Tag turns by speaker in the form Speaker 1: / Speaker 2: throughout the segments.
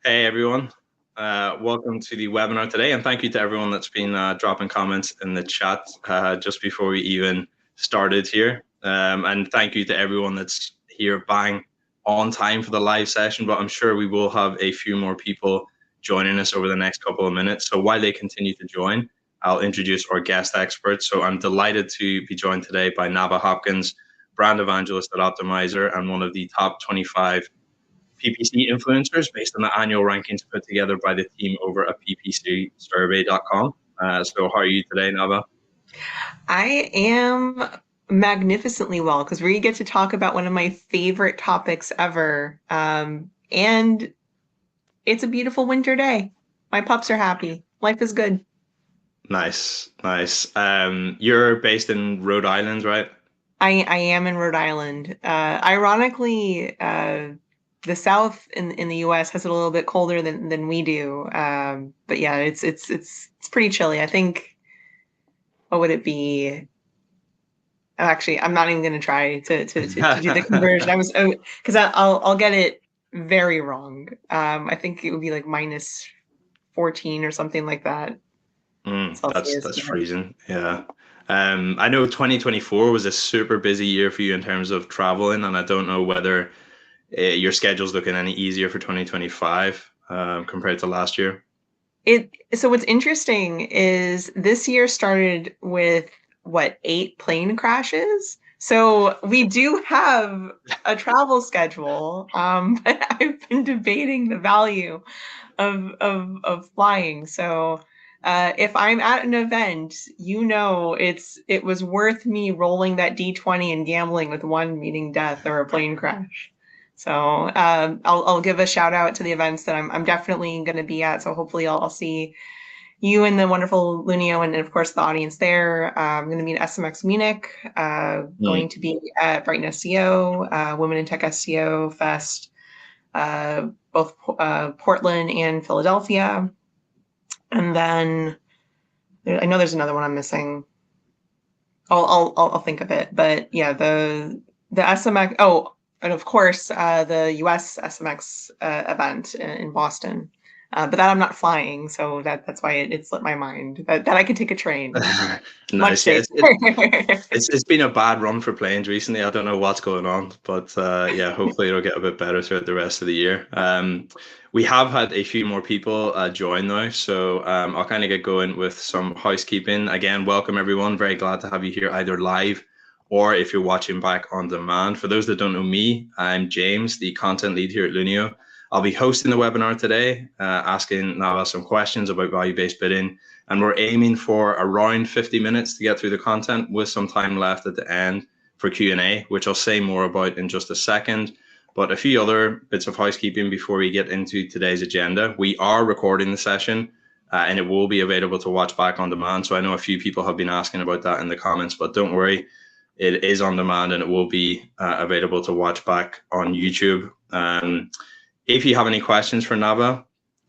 Speaker 1: Hey everyone, welcome to the webinar today, and thank you to everyone that's been dropping comments in the chat just before we even started here. And thank you to everyone that's here bang on time for the live session, but I'm sure we will have a few more people joining us over the next couple of minutes. So while they continue to join, I'll introduce our guest experts. So I'm delighted to be joined today by Navah Hopkins, brand evangelist at Optmyzr and one of the top 25 PPC influencers based on the annual rankings put together by the team over at ppcsurvey.com. So how are you today, Navah?
Speaker 2: I am magnificently well because we get to talk about one of my favorite topics ever. And it's a beautiful winter day. My pups are happy. Life is good.
Speaker 1: Nice, nice. You're based in Rhode Island, right?
Speaker 2: I am in Rhode Island. Ironically, the South in the US has it a little bit colder than we do. But yeah, it's pretty chilly. I think, what would it be? Actually, I'm not even going to try to do the conversion. I was because I'll get it very wrong. I think it would be like minus 14 or something like that Celsius.
Speaker 1: That's
Speaker 2: Yeah.
Speaker 1: freezing. Yeah. I know 2024 was a super busy year for you in terms of traveling, and I don't know whether your schedule's looking any easier for 2025 compared to last year.
Speaker 2: So what's interesting is this year started with what, 8 plane crashes. So we do have a travel schedule, but I've been debating the value of flying. So if I'm at an event, it was worth me rolling that D20 and gambling with one meeting death or a plane crash. So I'll give a shout out to the events that I'm definitely going to be at. So hopefully I'll see you and the wonderful Lunio and of course the audience there. I'm going to be at SMX Munich, going to be at Brighton SEO, Women in Tech SEO Fest, both Portland and Philadelphia. And then I know there's another one I'm missing. I'll think of it. But yeah, the SMX. Oh, and of course the US SMX event in Boston. But that I'm not flying, so that's why it slipped my mind. That I could take a train, much
Speaker 1: Nice. Yeah,
Speaker 2: safer.
Speaker 1: it's been a bad run for planes recently. I don't know what's going on, but yeah, hopefully it'll get a bit better throughout the rest of the year. We have had a few more people join now, so I'll kind of get going with some housekeeping. Again, welcome everyone. Very glad to have you here either live or if you're watching back on demand. For those that don't know me, I'm James, the content lead here at Lunio. I'll be hosting the webinar today, asking Navah some questions about value-based bidding, and we're aiming for around 50 minutes to get through the content with some time left at the end for Q&A, which I'll say more about in just a second. But a few other bits of housekeeping before we get into today's agenda. We are recording the session and it will be available to watch back on demand. So I know a few people have been asking about that in the comments, but don't worry, it is on demand and it will be available to watch back on YouTube. If you have any questions for Navah,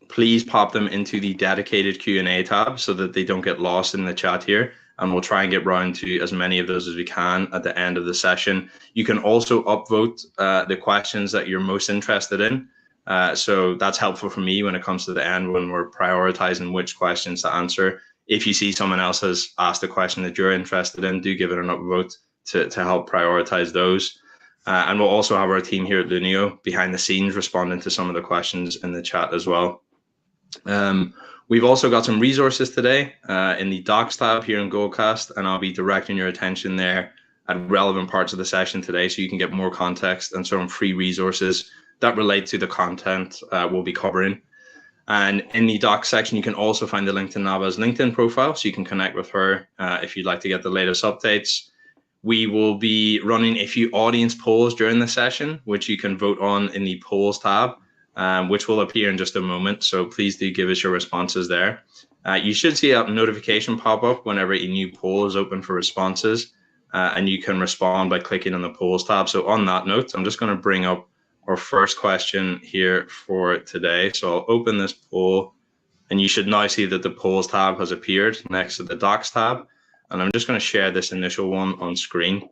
Speaker 1: please pop them into the dedicated Q&A tab so that they don't get lost in the chat here. And we'll try and get round to as many of those as we can at the end of the session. You can also upvote the questions that you're most interested in. So that's helpful for me when it comes to the end when we're prioritizing which questions to answer. If you see someone else has asked a question that you're interested in, do give it an upvote to help prioritize those. And we'll also have our team here at Lunio behind the scenes responding to some of the questions in the chat as well. We've also got some resources today in the docs tab here in Goldcast, and I'll be directing your attention there at relevant parts of the session today so you can get more context and some free resources that relate to the content we'll be covering. And in the docs section, you can also find the link to Navah's LinkedIn profile so you can connect with her if you'd like to get the latest updates. We will be running a few audience polls during the session, which you can vote on in the polls tab, which will appear in just a moment. So please do give us your responses there. You should see a notification pop up whenever a new poll is open for responses, and you can respond by clicking on the polls tab. So on that note, I'm just going to bring up our first question here for today. So I'll open this poll, and you should now see that the polls tab has appeared next to the docs tab. And I'm just going to share this initial one on screen.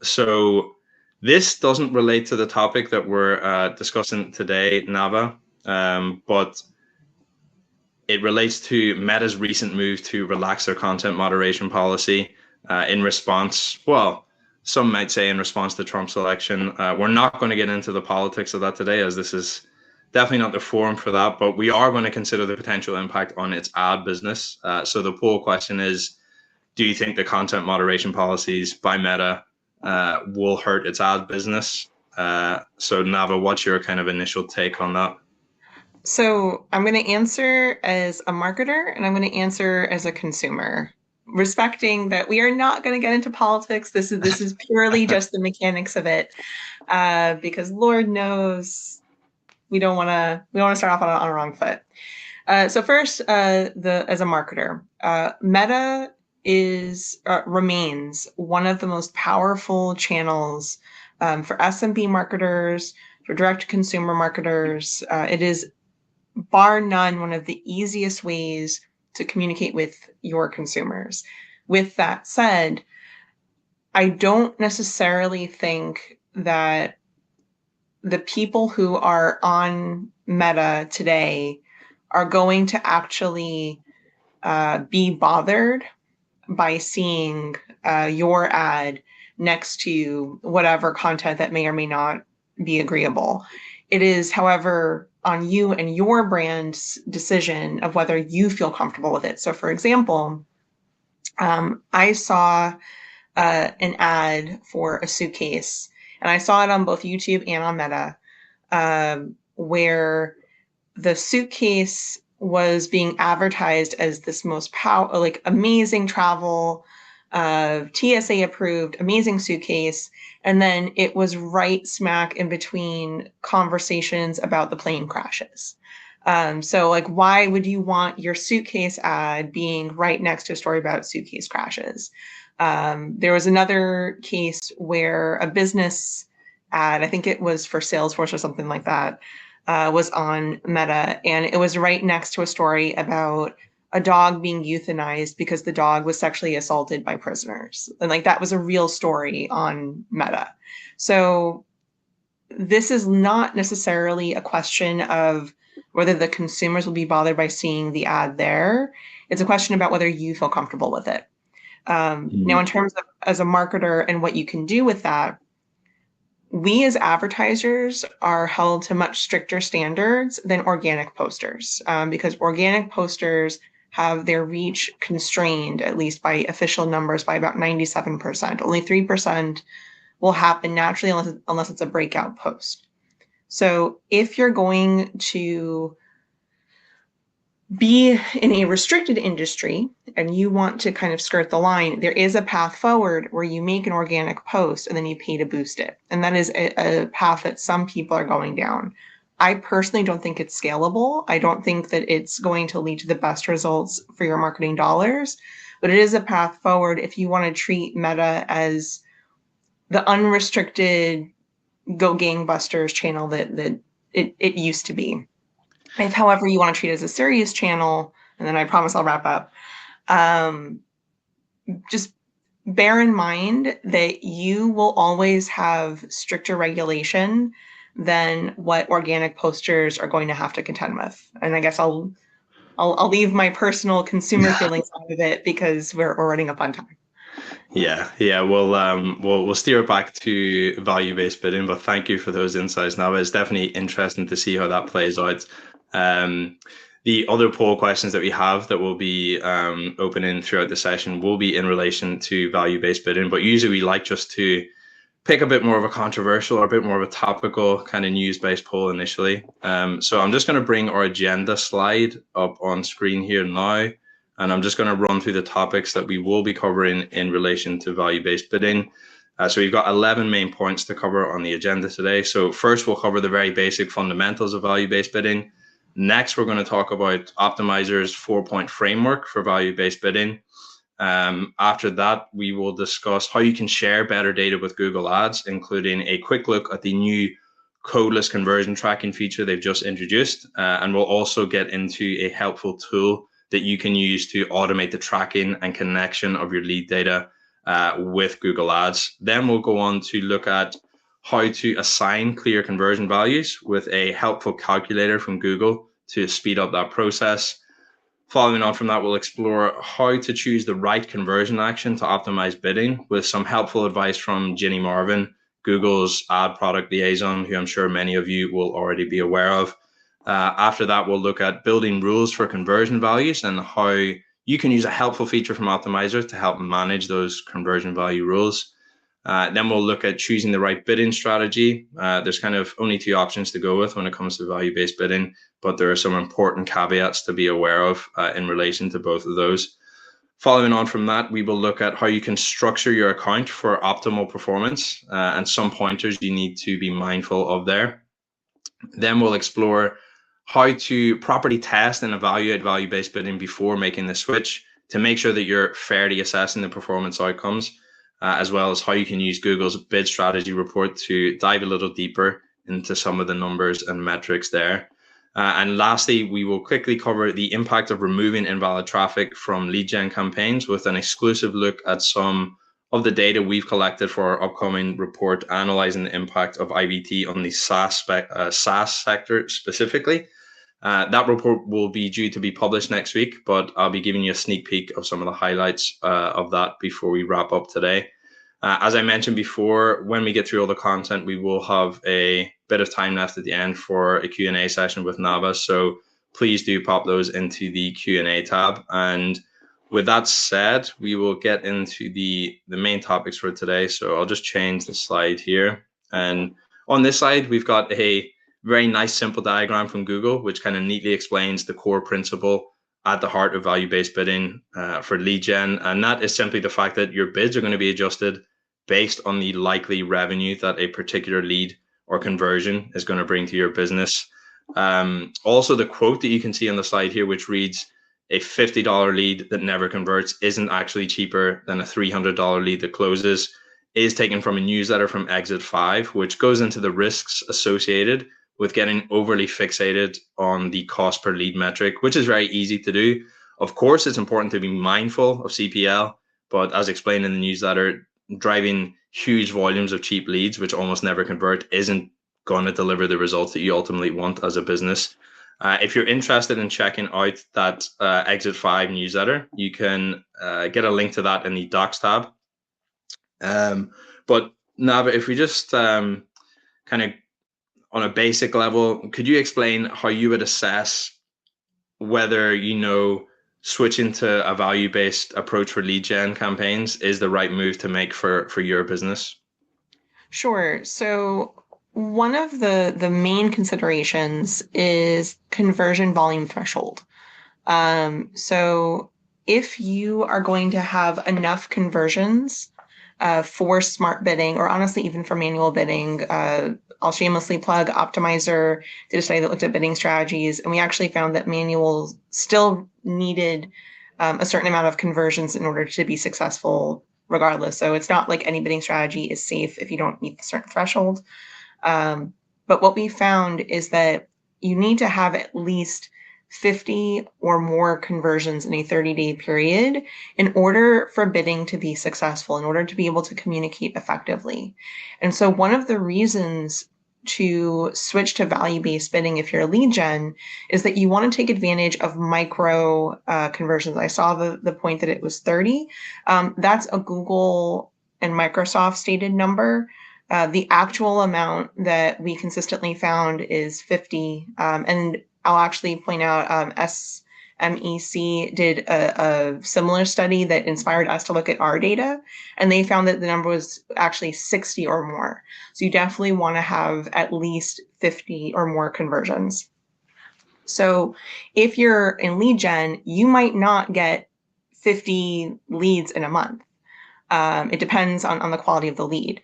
Speaker 1: So This doesn't relate to the topic that we're discussing today, Nava, but it relates to Meta's recent move to relax their content moderation policy in response, well, some might say in response to Trump's election. We're not going to get into the politics of that today, as this is definitely not the forum for that, but we are going to consider the potential impact on its ad business. So the poll question is, do you think the content moderation policies by Meta will hurt its ad business? So Nava, what's your kind of initial take on that?
Speaker 2: So I'm going to answer as a marketer and I'm going to answer as a consumer, respecting that we are not going to get into politics. This is purely just the mechanics of it, because Lord knows we don't want to start off on a wrong foot. So first, as a marketer, Meta remains one of the most powerful channels for SMB marketers, for direct to consumer marketers. It is bar none one of the easiest ways to communicate with your consumers. With that said, I don't necessarily think that the people who are on Meta today are going to actually be bothered by seeing your ad next to whatever content that may or may not be agreeable. It is, however, on you and your brand's decision of whether you feel comfortable with it. So, for example, I saw an ad for a suitcase, and I saw it on both YouTube and on Meta, where the suitcase was being advertised as this most amazing travel, TSA approved, amazing suitcase. And then it was right smack in between conversations about the plane crashes. So like, why would you want your suitcase ad being right next to a story about suitcase crashes? There was another case where a business ad, I think it was for Salesforce or something like that, was on Meta, and it was right next to a story about a dog being euthanized because the dog was sexually assaulted by prisoners. And like that was a real story on Meta. So this is not necessarily a question of whether the consumers will be bothered by seeing the ad there. It's a question about whether you feel comfortable with it. Now, in terms of as a marketer and what you can do with that, we as advertisers are held to much stricter standards than organic posters, because organic posters have their reach constrained, at least by official numbers, by about 97%. Only 3% will happen naturally unless it's a breakout post. So if you're going to be in a restricted industry and you want to kind of skirt the line, there is a path forward where you make an organic post and then you pay to boost it. And that is a path that some people are going down. I personally don't think it's scalable. I don't think that it's going to lead to the best results for your marketing dollars, but it is a path forward if you want to treat Meta as the unrestricted go gangbusters channel that it used to be. If, however, you want to treat it as a serious channel, and then I promise I'll wrap up, just bear in mind that you will always have stricter regulation than what organic posters are going to have to contend with. And I guess I'll leave my personal consumer feelings out of it because we're running up on time.
Speaker 1: Yeah. We'll steer it back to value-based bidding, but thank you for those insights. Now, it's definitely interesting to see how that plays out. The other poll questions that we have that will be opening throughout the session will be in relation to value-based bidding, but usually we like just to pick a bit more of a controversial or a bit more of a topical kind of news-based poll initially. So I'm just going to bring our agenda slide up on screen here now, and I'm just going to run through the topics that we will be covering in relation to value-based bidding. So we've got 11 main points to cover on the agenda today. So first, we'll cover the very basic fundamentals of value-based bidding. Next, we're going to talk about Optmyzr's 4-point framework for value-based bidding. After that, we will discuss how you can share better data with Google Ads, including a quick look at the new codeless conversion tracking feature they've just introduced. And we'll also get into a helpful tool that you can use to automate the tracking and connection of your lead data with Google Ads. Then we'll go on to look at how to assign clear conversion values with a helpful calculator from Google to speed up that process. Following on from that, we'll explore how to choose the right conversion action to optimize bidding with some helpful advice from Ginny Marvin, Google's ad product liaison, who I'm sure many of you will already be aware of. After that, we'll look at building rules for conversion values and how you can use a helpful feature from Optmyzr to help manage those conversion value rules. Then we'll look at choosing the right bidding strategy. There's kind of only two options to go with when it comes to value-based bidding, but there are some important caveats to be aware of in relation to both of those. Following on from that, we will look at how you can structure your account for optimal performance and some pointers you need to be mindful of there. Then we'll explore how to properly test and evaluate value-based bidding before making the switch to make sure that you're fairly assessing the performance outcomes, as well as how you can use Google's bid strategy report to dive a little deeper into some of the numbers and metrics there. And lastly, we will quickly cover the impact of removing invalid traffic from lead gen campaigns with an exclusive look at some of the data we've collected for our upcoming report analyzing the impact of IVT on the SaaS sector specifically. That report will be due to be published next week, but I'll be giving you a sneak peek of some of the highlights of that before we wrap up today. As I mentioned before, when we get through all the content, we will have a bit of time left at the end for a Q&A session with Navah. So please do pop those into the Q&A tab. And with that said, we will get into the main topics for today. So I'll just change the slide here. And on this slide, we've got a very nice simple diagram from Google, which kind of neatly explains the core principle at the heart of value-based bidding for lead gen. And that is simply the fact that your bids are going to be adjusted based on the likely revenue that a particular lead or conversion is going to bring to your business. Also, the quote that you can see on the slide here, which reads, a $50 lead that never converts isn't actually cheaper than a $300 lead that closes, is taken from a newsletter from Exit 5, which goes into the risks associated with getting overly fixated on the cost per lead metric, which is very easy to do. Of course, it's important to be mindful of CPL, but as explained in the newsletter, driving huge volumes of cheap leads, which almost never convert, isn't going to deliver the results that you ultimately want as a business. If you're interested in checking out that Exit 5 newsletter, you can get a link to that in the Docs tab. But Navah, if we just kind of on a basic level, could you explain how you would assess whether, switching to a value-based approach for lead gen campaigns is the right move to make for your business?
Speaker 2: Sure. So one of the main considerations is conversion volume threshold. So if you are going to have enough conversions for smart bidding, or honestly, even for manual bidding, I'll shamelessly plug Optmyzr, did a study that looked at bidding strategies, and we actually found that manual still needed a certain amount of conversions in order to be successful regardless. So it's not like any bidding strategy is safe if you don't meet a certain threshold. But what we found is that you need to have at least 50 or more conversions in a 30-day period in order for bidding to be successful, in order to be able to communicate effectively. And so one of the reasons to switch to value-based bidding if you're a lead gen is that you want to take advantage of micro conversions. I saw the point that it was 30. That's a Google and Microsoft stated number. The actual amount that we consistently found is 50. And I'll actually point out SMEC did a similar study that inspired us to look at our data, and they found that the number was actually 60 or more. So you definitely want to have at least 50 or more conversions. So if you're in lead gen, you might not get 50 leads in a month. It depends on the quality of the lead.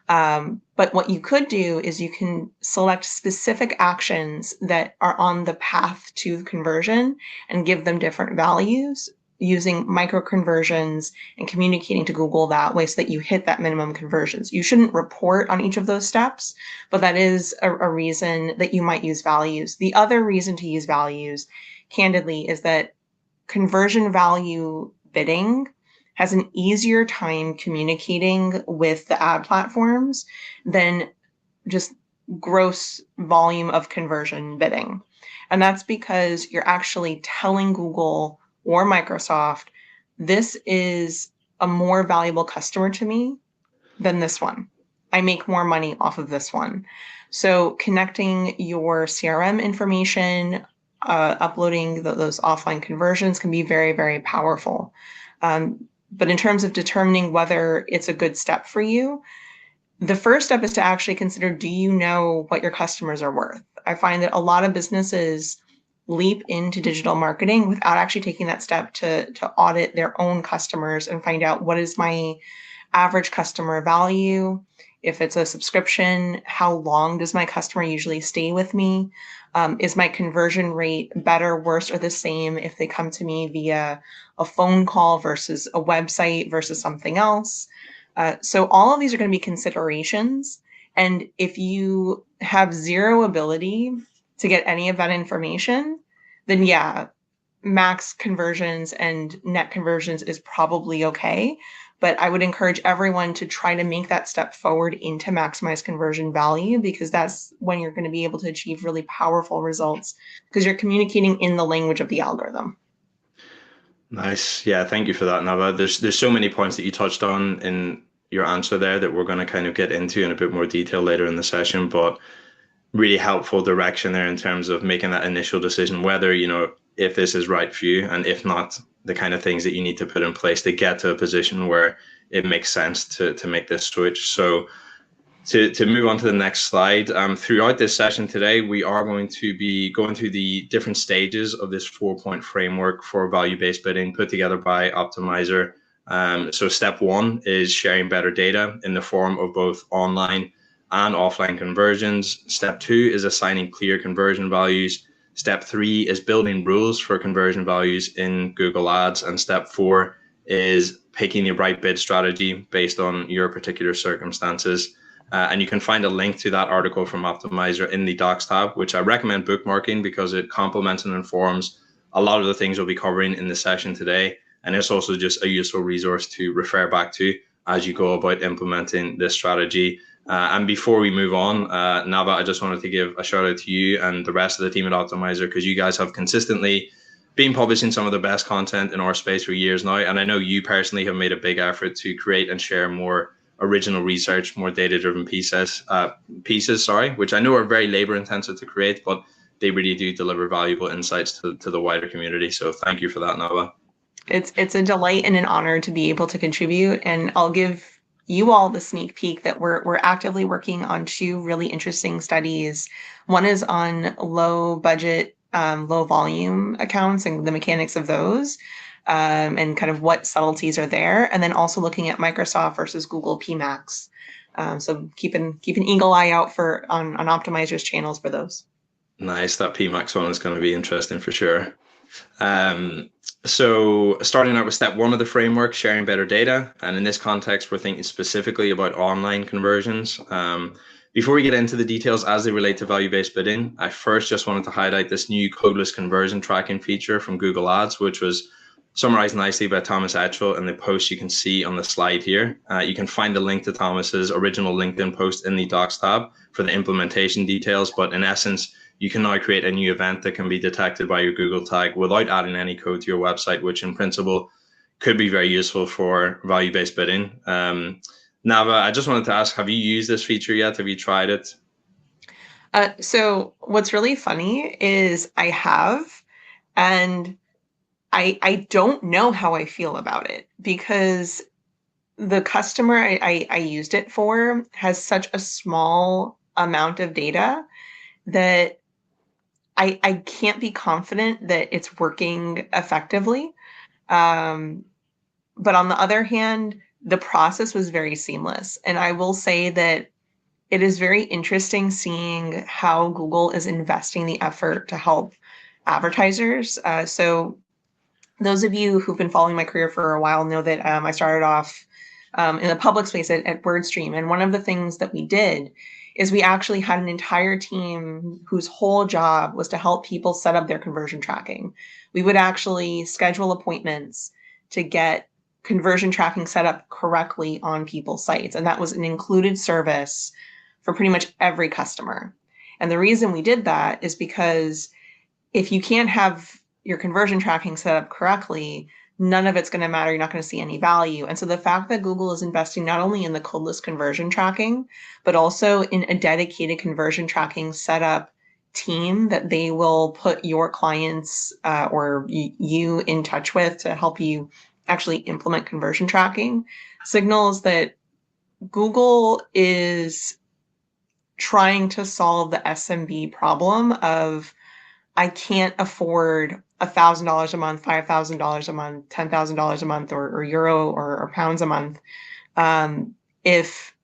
Speaker 2: But what you could do is you can select specific actions that are on the path to conversion and give them different values using micro conversions and communicating to Google that way so that you hit that minimum conversions. You shouldn't report on each of those steps, but that is a reason that you might use values. The other reason to use values, candidly, is that conversion value bidding has an easier time communicating with the ad platforms than just gross volume of conversion bidding. And that's because you're actually telling Google or Microsoft, this is a more valuable customer to me than this one. I make more money off of this one. So connecting your CRM information, uploading those offline conversions can be very, very powerful. But in terms of determining whether it's a good step for you, the first step is to actually consider, do you know what your customers are worth? I find that a lot of businesses leap into digital marketing without actually taking that step to audit their own customers and find out, what is my average customer value? If it's a subscription, how long does my customer usually stay with me? Is my conversion rate better, worse, or the same if they come to me via a phone call versus a website versus something else? So all of these are going to be considerations. And if you have zero ability to get any of that information, then yeah, max conversions and net conversions is probably okay. But I would encourage everyone to try to make that step forward into maximize conversion value, because that's when you're going to be able to achieve really powerful results, because you're communicating in the language of the algorithm.
Speaker 1: Nice. Yeah, thank you for that, Nava. There's so many points that you touched on in your answer there that we're going to kind of get into in a bit more detail later in the session, but really helpful direction there in terms of making that initial decision whether, if this is right for you, and if not, the kind of things that you need to put in place to get to a position where it makes sense to make this switch. So to move on to the next slide, throughout this session today, we are going to be going through the different stages of this 4-point framework for value-based bidding put together by Optmyzr. So step 1 is sharing better data in the form of both online and offline conversions. Step 2 is assigning clear conversion values. Step 3 is building rules for conversion values in Google Ads. And step 4 is picking the right bid strategy based on your particular circumstances. And you can find a link to that article from Optmyzr in the Docs tab, which I recommend bookmarking because it complements and informs a lot of the things we'll be covering in the session today. And it's also just a useful resource to refer back to as you go about implementing this strategy. And before we move on, Nava, I just wanted to give a shout out to you and the rest of the team at Optmyzr, because you guys have consistently been publishing some of the best content in our space for years now. And I know you personally have made a big effort to create and share more original research, more data-driven pieces, which I know are very labor-intensive to create, but they really do deliver valuable insights to the wider community. So thank you for that, Nava.
Speaker 2: It's a delight and an honor to be able to contribute, and I'll give you all the sneak peek that we're actively working on 2 really interesting studies. One is on low budget, low volume accounts and the mechanics of those. And kind of what subtleties are there, and then also looking at Microsoft versus Google PMax. So keep an eagle eye out on Optmyzr's channels for those.
Speaker 1: Nice, that PMax one is going to be interesting for sure. So starting out with step 1 of the framework, sharing better data, and in this context, we're thinking specifically about online conversions. Before we get into the details as they relate to value-based bidding, I first just wanted to highlight this new codeless conversion tracking feature from Google Ads, which was summarized nicely by Thomas Etchell in the post you can see on the slide here. You can find the link to Thomas's original LinkedIn post in the Docs tab for the implementation details, but in essence, you can now create a new event that can be detected by your Google tag without adding any code to your website, which in principle could be very useful for value-based bidding. Nava, I just wanted to ask, have you used this feature yet? Have you tried it?
Speaker 2: So what's really funny is I have, and I don't know how I feel about it, because the customer I used it for has such a small amount of data that I can't be confident that it's working effectively. But on the other hand, the process was very seamless. And I will say that it is very interesting seeing how Google is investing the effort to help advertisers. So those of you who've been following my career for a while know that I started off in the public space at WordStream. And one of the things that we did is we actually had an entire team whose whole job was to help people set up their conversion tracking. We would actually schedule appointments to get conversion tracking set up correctly on people's sites. And that was an included service for pretty much every customer. And the reason we did that is because if you can't have your conversion tracking set up correctly, none of it's going to matter. You're not going to see any value. And so the fact that Google is investing not only in the codeless conversion tracking, but also in a dedicated conversion tracking setup team that they will put your clients or you in touch with to help you actually implement conversion tracking signals that Google is trying to solve the SMB problem of I can't afford $1,000 a month, $5,000 a month, $10,000 a month, or euro or pounds a month if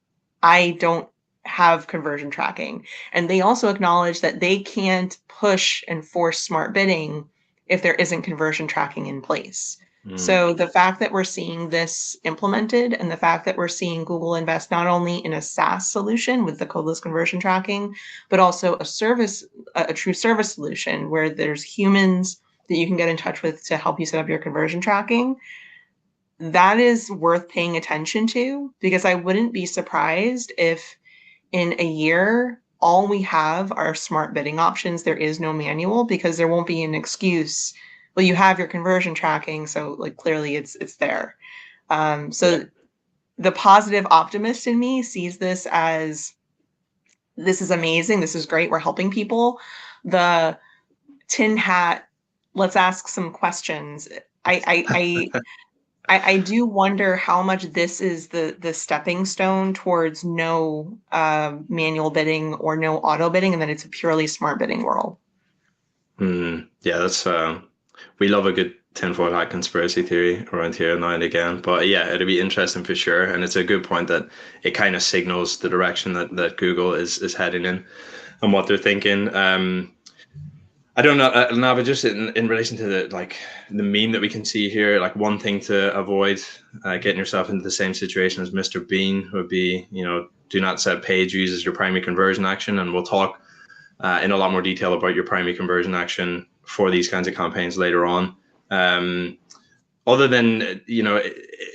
Speaker 2: I don't have conversion tracking. And they also acknowledge that they can't push and force smart bidding if there isn't conversion tracking in place. So the fact that we're seeing this implemented and the fact that we're seeing Google invest not only in a SaaS solution with the codeless conversion tracking, but also a true service solution where there's humans that you can get in touch with to help you set up your conversion tracking, that is worth paying attention to, because I wouldn't be surprised if in a year, all we have are smart bidding options. There is no manual, because there won't be an excuse. Well, you have your conversion tracking, so like clearly it's there. The positive optimist in me sees this as, this is amazing, this is great, we're helping people. The tin hat, let's ask some questions. I do wonder how much this is the stepping stone towards no manual bidding or no auto bidding, and that it's a purely smart bidding world.
Speaker 1: Yeah, that's we love a good tinfoil hat conspiracy theory around here now and again. But yeah, it'll be interesting for sure. And it's a good point that it kind of signals the direction that Google is heading in and what they're thinking. I don't know, Navah, just in relation to the meme that we can see here, like one thing to avoid getting yourself into the same situation as Mr. Bean would be, do not set page views as your primary conversion action. And we'll talk in a lot more detail about your primary conversion action for these kinds of campaigns later on. Other than,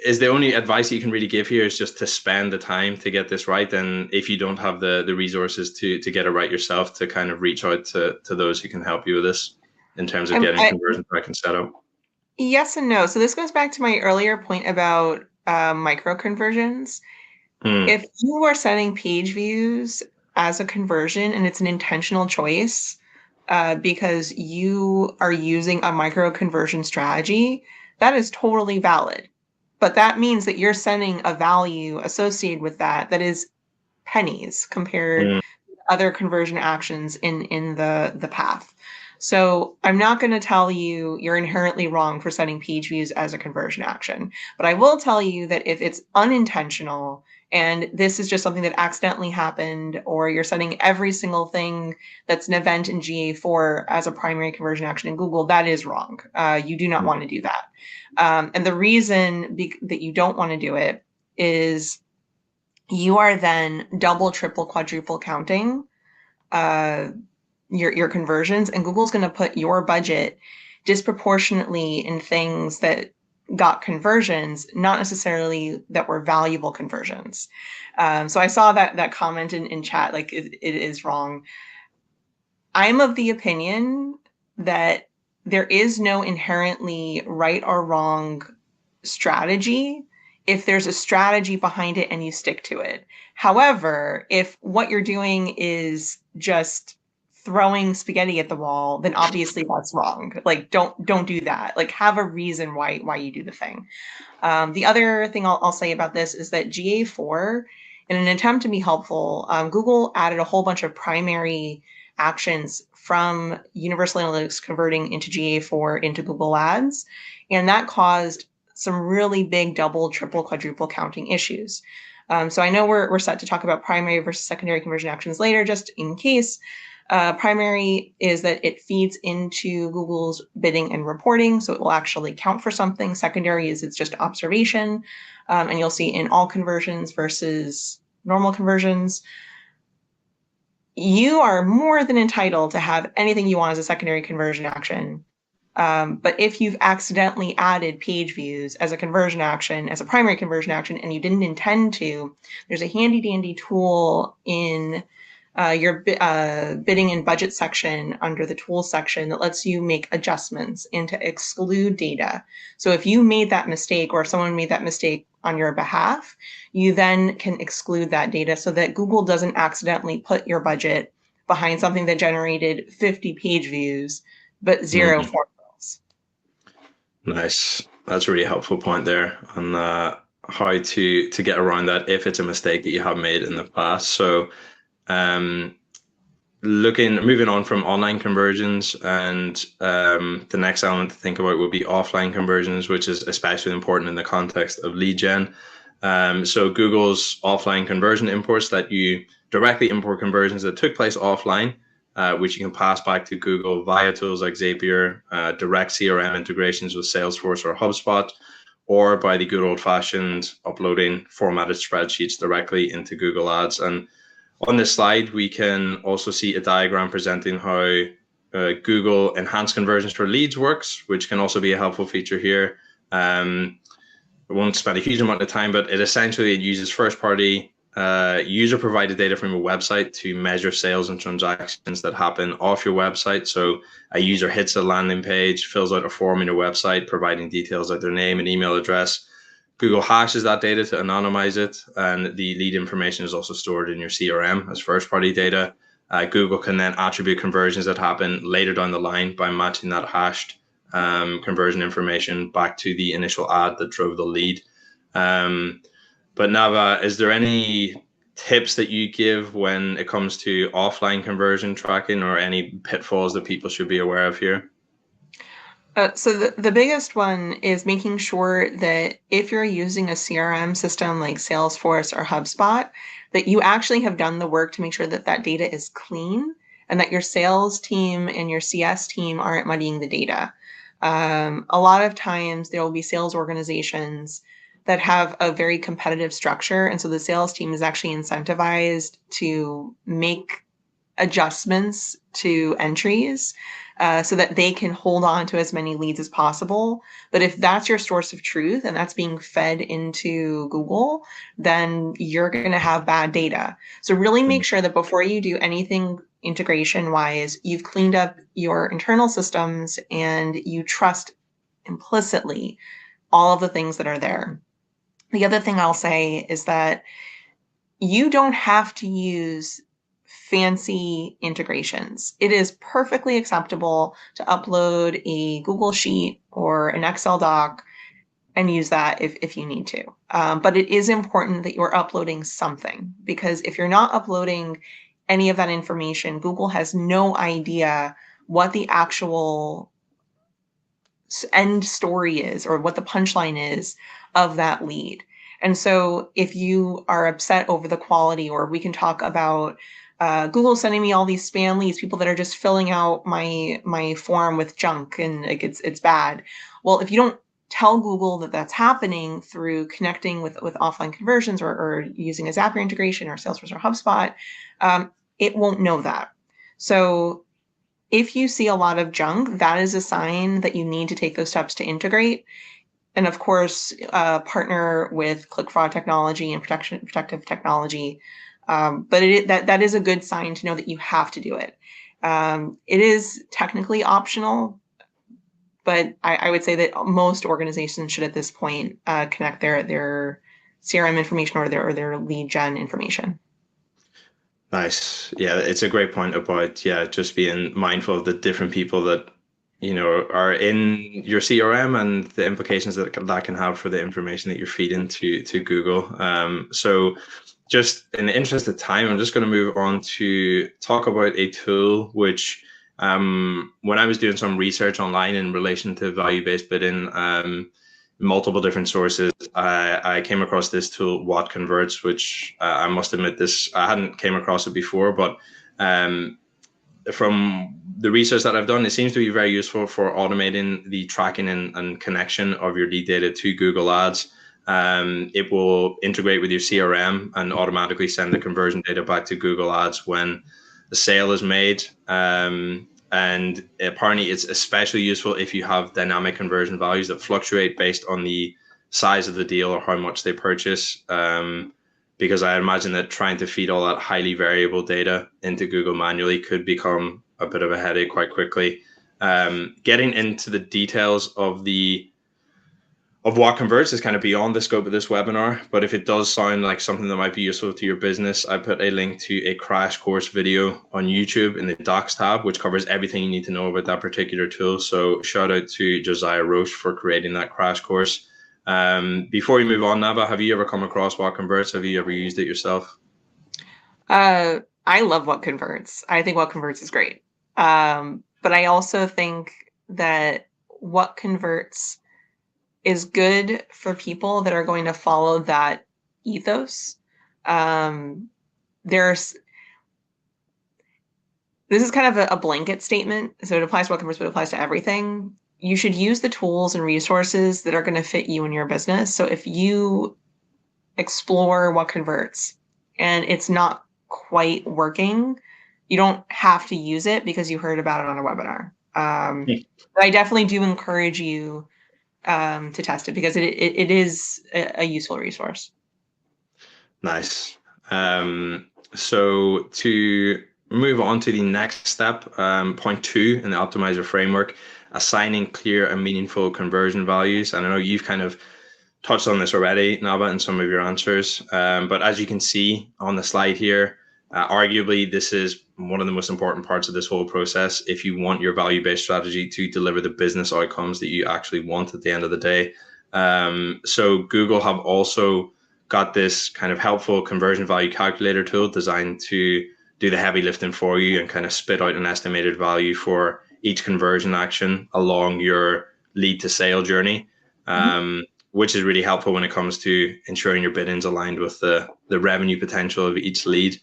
Speaker 1: is the only advice you can really give here is just to spend the time to get this right. And if you don't have the resources to get it right yourself, to kind of reach out to those who can help you with this in terms of getting conversion tracking set up.
Speaker 2: Yes and no. So this goes back to my earlier point about micro conversions. If you are setting page views as a conversion and it's an intentional choice because you are using a micro conversion strategy, that is totally valid. But that means that you're sending a value associated with that is pennies compared to other conversion actions in the path. So I'm not going to tell you you're inherently wrong for setting page views as a conversion action. But I will tell you that if it's unintentional and this is just something that accidentally happened, or you're setting every single thing that's an event in GA4 as a primary conversion action in Google, that is wrong. You do not want to do that. And the reason that you don't want to do it is you are then double, triple, quadruple counting your conversions, and Google's going to put your budget disproportionately in things that got conversions, not necessarily that were valuable conversions. So I saw that comment in chat, like it is wrong. I'm of the opinion that there is no inherently right or wrong strategy if there's a strategy behind it and you stick to it. However, if what you're doing is just throwing spaghetti at the wall, then obviously that's wrong. Like, don't do that. Like, have a reason why you do the thing. The other thing I'll say about this is that GA4, in an attempt to be helpful, Google added a whole bunch of primary actions from Universal Analytics converting into GA4 into Google Ads. And that caused some really big double, triple, quadruple counting issues. So I know we're set to talk about primary versus secondary conversion actions later, just in case. Primary is that it feeds into Google's bidding and reporting, so it will actually count for something. Secondary is it's just observation, and you'll see in all conversions versus normal conversions. You are more than entitled to have anything you want as a secondary conversion action. But if you've accidentally added page views as a conversion action, as a primary conversion action, and you didn't intend to, there's a handy dandy tool in your bidding and budget section under the tools section that lets you make adjustments and to exclude data. So if you made that mistake or if someone made that mistake on your behalf, you then can exclude that data so that Google doesn't accidentally put your budget behind something that generated 50 page views but 0 form fills.
Speaker 1: Nice. That's a really helpful point there on how to get around that if it's a mistake that you have made in the past. So moving on from online conversions, and the next element to think about would be offline conversions, which is especially important in the context of lead gen. So Google's offline conversion imports let you directly import conversions that took place offline, which you can pass back to Google via tools like Zapier, direct CRM integrations with Salesforce or HubSpot, or by the good old-fashioned uploading formatted spreadsheets directly into Google Ads. And on this slide, we can also see a diagram presenting how Google enhanced conversions for leads works, which can also be a helpful feature here. I won't spend a huge amount of time, but it essentially uses first-party user-provided data from your website to measure sales and transactions that happen off your website. So a user hits a landing page, fills out a form in your website, providing details like their name and email address. Google hashes that data to anonymize it, and the lead information is also stored in your CRM as first-party data. Google can then attribute conversions that happen later down the line by matching that hashed conversion information back to the initial ad that drove the lead. But Navah, is there any tips that you give when it comes to offline conversion tracking, or any pitfalls that people should be aware of here?
Speaker 2: So the biggest one is making sure that if you're using a CRM system like Salesforce or HubSpot, that you actually have done the work to make sure that that data is clean and that your sales team and your CS team aren't muddying the data. A lot of times there will be sales organizations that have a very competitive structure. And so the sales team is actually incentivized to make adjustments to entries so that they can hold on to as many leads as possible. But if that's your source of truth and that's being fed into Google, then you're going to have bad data. So really make sure that before you do anything integration wise, you've cleaned up your internal systems and you trust implicitly all of the things that are there. The other thing I'll say is that you don't have to use fancy integrations. It is perfectly acceptable to upload a Google Sheet or an Excel doc and use that if you need to. But it is important that you're uploading something, because if you're not uploading any of that information, Google has no idea what the actual end story is or what the punchline is of that lead. And so if you are upset over the quality, or we can talk about Google sending me all these spam leads, people that are just filling out my form with junk and like it's bad. Well, if you don't tell Google that that's happening through connecting with offline conversions or using a Zapier integration or Salesforce or HubSpot, it won't know that. So if you see a lot of junk, that is a sign that you need to take those steps to integrate. And of course, partner with click fraud technology and protective technology. But that is a good sign to know that you have to do it. It is technically optional, but I would say that most organizations should at this point connect their CRM information or their lead gen information.
Speaker 1: Nice. Yeah, it's a great point about just being mindful of the different people that are in your CRM and the implications that can have for the information that you're feeding to Google. So just in the interest of time, I'm just going to move on to talk about a tool which when I was doing some research online in relation to value-based bidding, multiple different sources, I came across this tool, What Converts, which I must admit I hadn't came across it before, but from the research that I've done, it seems to be very useful for automating the tracking and connection of your lead data to Google Ads. It will integrate with your CRM and automatically send the conversion data back to Google Ads when the sale is made. And apparently it's especially useful if you have dynamic conversion values that fluctuate based on the size of the deal or how much they purchase. Because I imagine that trying to feed all that highly variable data into Google manually could become a bit of a headache quite quickly. Getting into the details of what converts is kind of beyond the scope of this webinar, but if it does sound like something that might be useful to your business, I put a link to a crash course video on YouTube in the docs tab, which covers everything you need to know about that particular tool. So shout out to Josiah Roche for creating that crash course. Before we move on, Navah, have you ever come across What Converts? Have you ever used it yourself?
Speaker 2: I love What Converts. I think What Converts is great. But I also think that What Converts is good for people that are going to follow that ethos. This is kind of a blanket statement, so it applies to What Converts, but it applies to everything. You should use the tools and resources that are going to fit you and your business. So if you explore What Converts and it's not quite working, you don't have to use it because you heard about it on a webinar. But I definitely do encourage you to test it because it is a useful resource.
Speaker 1: Nice. So to move on to the next step, point 2 in the Optmyzr framework, assigning clear and meaningful conversion values. And I know you've kind of touched on this already, Navah, in some of your answers. But as you can see on the slide here, arguably this is one of the most important parts of this whole process if you want your value-based strategy to deliver the business outcomes that you actually want at the end of the day. So Google have also got this kind of helpful conversion value calculator tool designed to do the heavy lifting for you and kind of spit out an estimated value for each conversion action along your lead to sale journey, which is really helpful when it comes to ensuring your bidding's aligned with the revenue potential of each lead.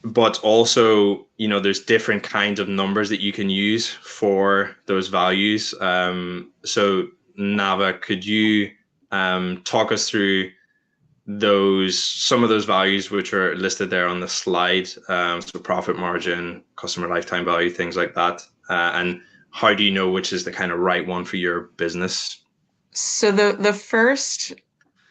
Speaker 1: But also, there's different kinds of numbers that you can use for those values. So Navah, could you talk us through some of those values which are listed there on the slide, so profit margin, customer lifetime value, things like that, and how do you know which is the kind of right one for your business?
Speaker 2: So the first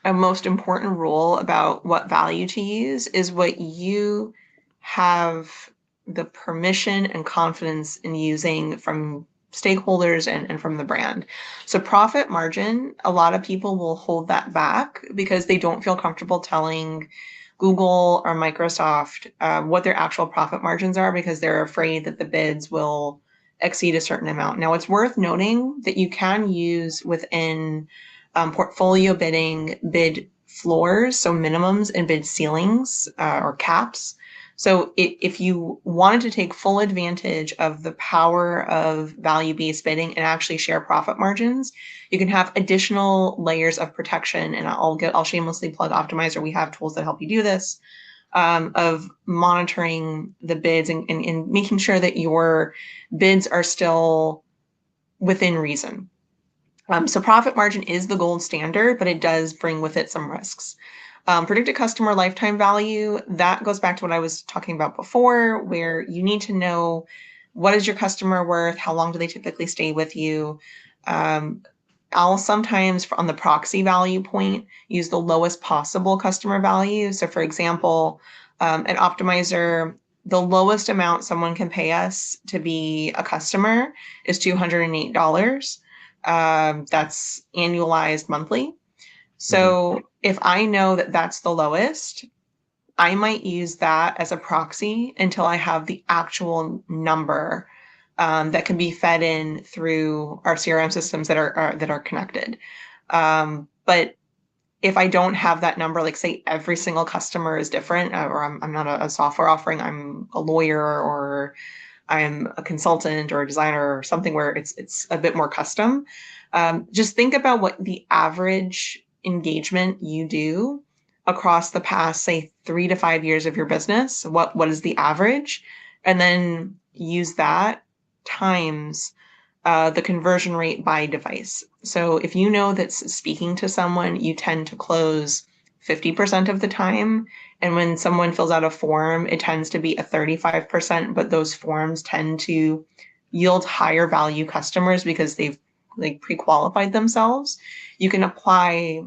Speaker 2: and most important rule about what value to use is what you have the permission and confidence in using from stakeholders and from the brand. So profit margin, a lot of people will hold that back because they don't feel comfortable telling Google or Microsoft what their actual profit margins are because they're afraid that the bids will exceed a certain amount. Now, it's worth noting that you can use within portfolio bidding bid floors, so minimums and bid ceilings or caps. So if you wanted to take full advantage of the power of value-based bidding and actually share profit margins, you can have additional layers of protection. And I'll shamelessly plug Optmyzr. We have tools that help you do this, of monitoring the bids and making sure that your bids are still within reason. So profit margin is the gold standard, but it does bring with it some risks. Predicted customer lifetime value, that goes back to what I was talking about before, where you need to know what is your customer worth, how long do they typically stay with you. I'll sometimes, on the proxy value point, use the lowest possible customer value. So for example, at Optmyzr, the lowest amount someone can pay us to be a customer is $208. That's annualized monthly. So if I know that that's the lowest, I might use that as a proxy until I have the actual number that can be fed in through our CRM systems that are connected. But if I don't have that number, like say every single customer is different, or I'm not a software offering, I'm a lawyer or I'm a consultant or a designer or something where it's a bit more custom. Just think about what the average engagement you do across the past, say, 3 to 5 years of your business. What is the average? And then use that times the conversion rate by device. So if you know that speaking to someone, you tend to close 50% of the time. And when someone fills out a form, it tends to be a 35%, but those forms tend to yield higher value customers because they've like pre-qualified themselves. You can apply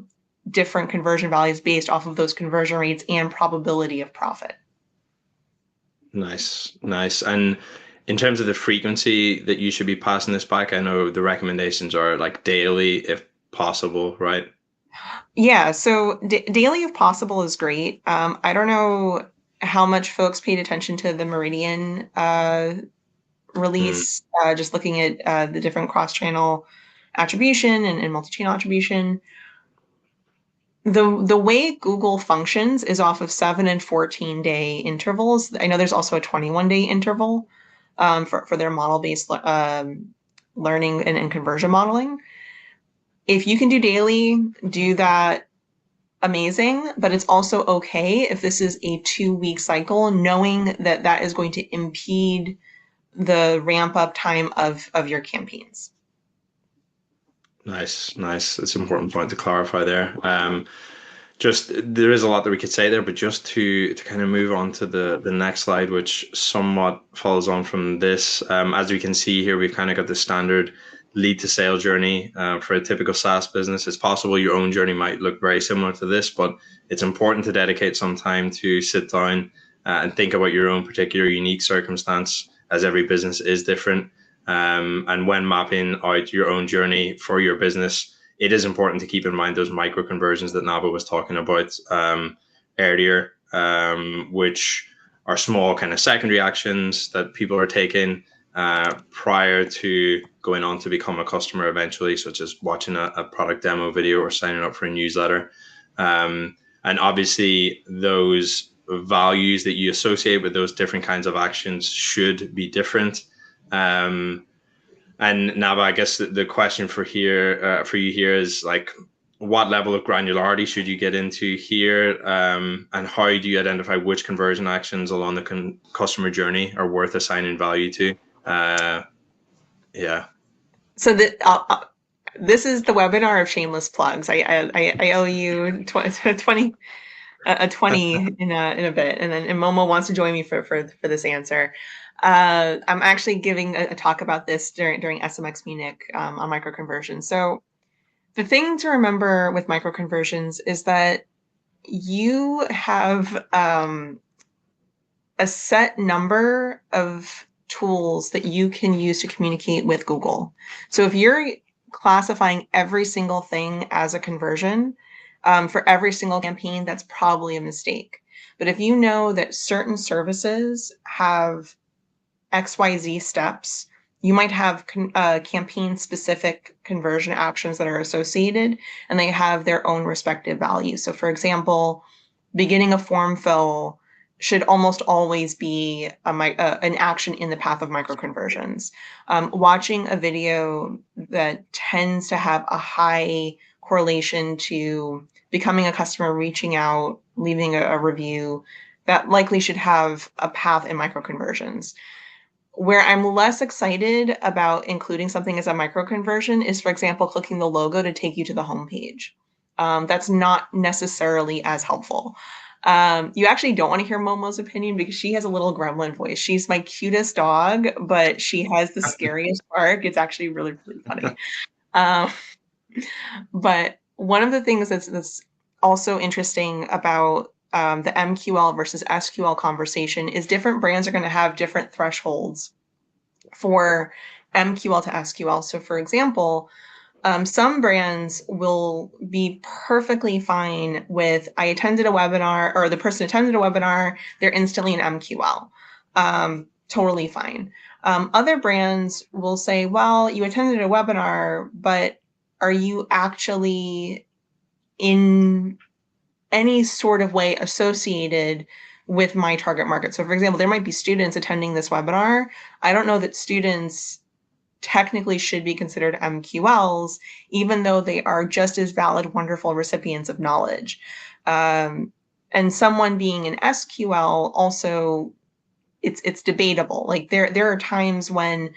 Speaker 2: different conversion values based off of those conversion rates and probability of profit.
Speaker 1: Nice, nice. And in terms of the frequency that you should be passing this back, I know the recommendations are like daily if possible, right?
Speaker 2: Yeah, so daily if possible is great. I don't know how much folks paid attention to the Meridian
Speaker 1: Mm,
Speaker 2: release, just looking at the different cross-channel attribution and multi-channel attribution. The way Google functions is off of 7 and 14-day intervals. I know there's also a 21-day interval for their model-based learning and conversion modeling. If you can do daily, do that, amazing, but it's also okay if this is a 2-week cycle, knowing that that is going to impede the ramp up time of your campaigns.
Speaker 1: nice, nice. It's an important point to clarify there. Just there is a lot that we could say there, but just to kind of move on to the next slide, which somewhat follows on from this. As we can see here, we've kind of got the standard lead to sale journey for a typical SaaS business. It's possible your own journey might look very similar to this, but it's important to dedicate some time to sit down and think about your own particular unique circumstance, as every business is different. And when mapping out your own journey for your business, it is important to keep in mind those micro conversions that Navah was talking about earlier, which are small kind of secondary actions that people are taking prior to going on to become a customer eventually, such as watching a product demo video or signing up for a newsletter. And obviously, those values that you associate with those different kinds of actions should be different. And Navah, I guess the question for you here is like, what level of granularity should you get into here, and how do you identify which conversion actions along the customer journey are worth assigning value to? Yeah.
Speaker 2: So this is the webinar of shameless plugs. I owe you 20 in a bit, and Momo wants to join me for this answer. I'm actually giving a talk about this during SMX Munich on microconversions. So the thing to remember with microconversions is that you have a set number of tools that you can use to communicate with Google. So if you're classifying every single thing as a conversion for every single campaign, that's probably a mistake. But if you know that certain services have XYZ steps, you might have campaign-specific conversion actions that are associated, and they have their own respective values. So for example, beginning a form fill should almost always be an action in the path of microconversions. Watching a video that tends to have a high correlation to becoming a customer, reaching out, leaving a review, that likely should have a path in microconversions. Where I'm less excited about including something as a microconversion is, for example, clicking the logo to take you to the homepage. That's not necessarily as helpful. You actually don't want to hear Momo's opinion because she has a little gremlin voice. She's my cutest dog, but she has the scariest bark. It's actually really, really funny. But one of the things that's also interesting about the MQL versus SQL conversation is different brands are going to have different thresholds for MQL to SQL. So for example, some brands will be perfectly fine with, I attended a webinar, or the person attended a webinar, they're instantly an MQL. Totally fine. Other brands will say, well, you attended a webinar, but are you actually in any sort of way associated with my target market? So for example, there might be students attending this webinar. I don't know that students technically should be considered MQLs, even though they are just as valid, wonderful recipients of knowledge. And someone being an SQL also, it's debatable. Like there are times when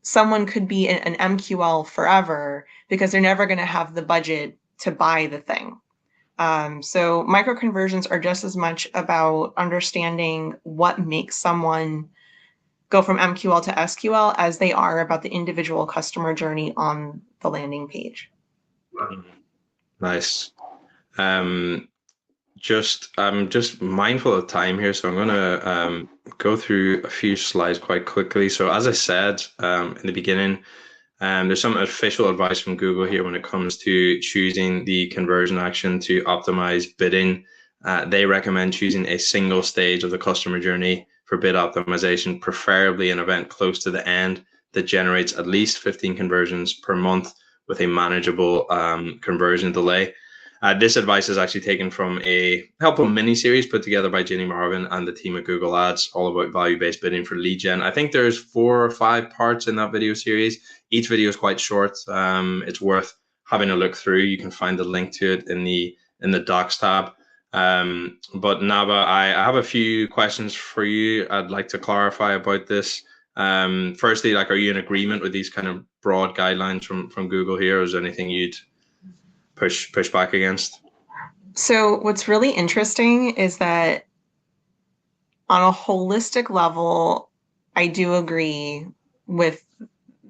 Speaker 2: someone could be an MQL forever because they're never going to have the budget to buy the thing. So micro conversions are just as much about understanding what makes someone go from MQL to SQL as they are about the individual customer journey on the landing page.
Speaker 1: Nice. I'm just mindful of time here, so I'm gonna go through a few slides quite quickly. So as I said in the beginning, there's some official advice from Google here when it comes to choosing the conversion action to optimize bidding. They recommend choosing a single stage of the customer journey for bid optimization, preferably an event close to the end that generates at least 15 conversions per month with a manageable conversion delay. This advice is actually taken from a helpful mini series put together by Ginny Marvin and the team at Google Ads, all about value-based bidding for lead gen. I think there's 4 or 5 parts in that video series. Each video is quite short. It's worth having a look through. You can find the link to it in the docs tab. But Navah, I have a few questions for you. I'd like to clarify about this. Firstly, like, are you in agreement with these kind of broad guidelines from Google here, or is there anything you'd push back against?
Speaker 2: So what's really interesting is that on a holistic level, I do agree with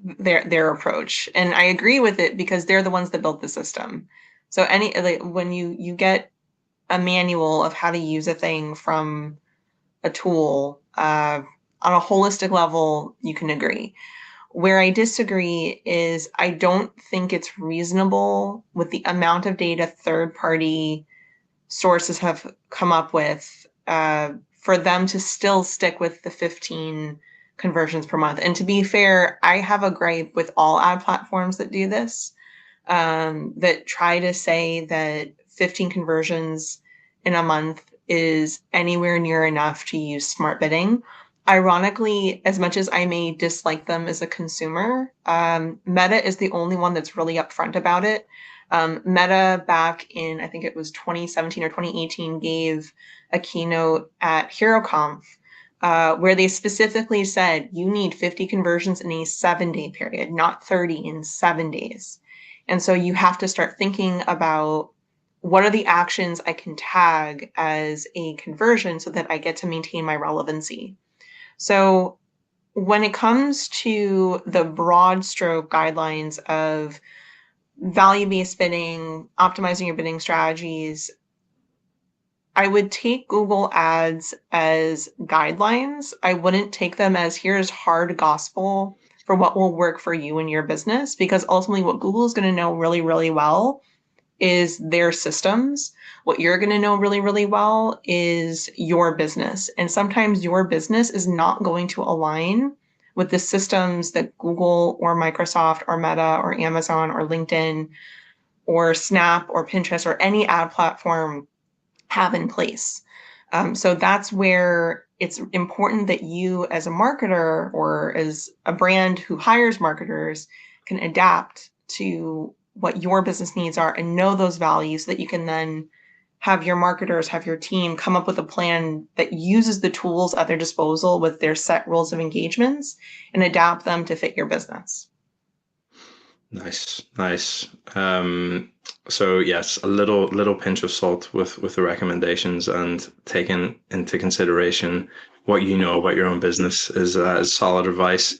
Speaker 2: their approach, and I agree with it because they're the ones that built the system. So when you get a manual of how to use a thing from a tool, on a holistic level, you can agree. Where I disagree is I don't think it's reasonable with the amount of data third-party sources have come up with for them to still stick with the 15 conversions per month. And to be fair, I have a gripe with all ad platforms that do this, that try to say that 15 conversions in a month is anywhere near enough to use smart bidding. Ironically, as much as I may dislike them as a consumer, Meta is the only one that's really upfront about it. Meta back in, I think it was 2017 or 2018, gave a keynote at HeroConf where they specifically said you need 50 conversions in a 7-day period, not 30 in 7 days. And so you have to start thinking about what are the actions I can tag as a conversion so that I get to maintain my relevancy. So when it comes to the broad stroke guidelines of value-based bidding, optimizing your bidding strategies, I would take Google Ads as guidelines. I wouldn't take them as here's hard gospel for what will work for you and your business, because ultimately what Google is going to know really, really well is their systems. What you're going to know really, really well is your business. And sometimes your business is not going to align with the systems that Google or Microsoft or Meta or Amazon or LinkedIn or Snap or Pinterest or any ad platform have in place. So that's where it's important that you as a marketer or as a brand who hires marketers can adapt to what your business needs are and know those values so that you can then have your marketers, have your team come up with a plan that uses the tools at their disposal with their set rules of engagements and adapt them to fit your business.
Speaker 1: Nice. So yes, a little pinch of salt with the recommendations, and taking into consideration what you know about your own business is solid advice.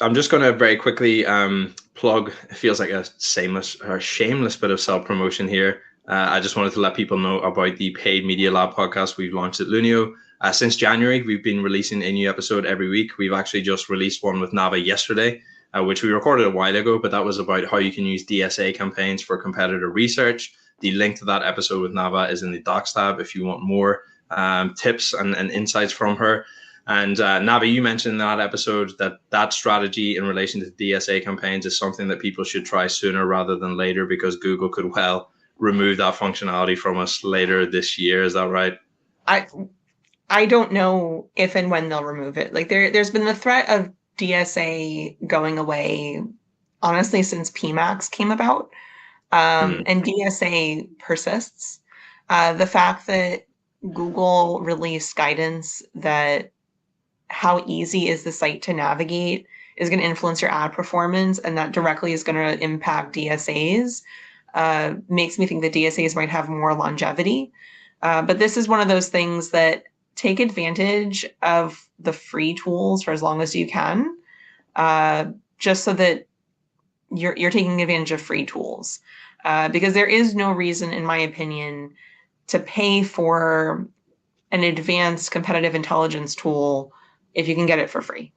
Speaker 1: I'm just going to very quickly plug. It feels like a shameless bit of self-promotion here. I just wanted to let people know about the Paid Media Lab podcast we've launched at Lunio. Since January, we've been releasing a new episode every week. We've actually just released one with Navah yesterday, which we recorded a while ago, but that was about how you can use DSA campaigns for competitor research. The link to that episode with Navah is in the docs tab if you want more tips and insights from her. And Navah, you mentioned in that episode that strategy in relation to DSA campaigns is something that people should try sooner rather than later, because Google could well remove that functionality from us later this year. Is that right?
Speaker 2: I don't know if and when they'll remove it. Like there's been the threat of DSA going away, honestly, since PMAX came about, and DSA persists. The fact that Google released guidance that how easy is the site to navigate is going to influence your ad performance, and that directly is going to impact DSAs. makes me think that DSAs might have more longevity. But this is one of those things that take advantage of the free tools for as long as you can, just so that you're taking advantage of free tools. Because there is no reason, in my opinion, to pay for an advanced competitive intelligence tool if you can get it for free.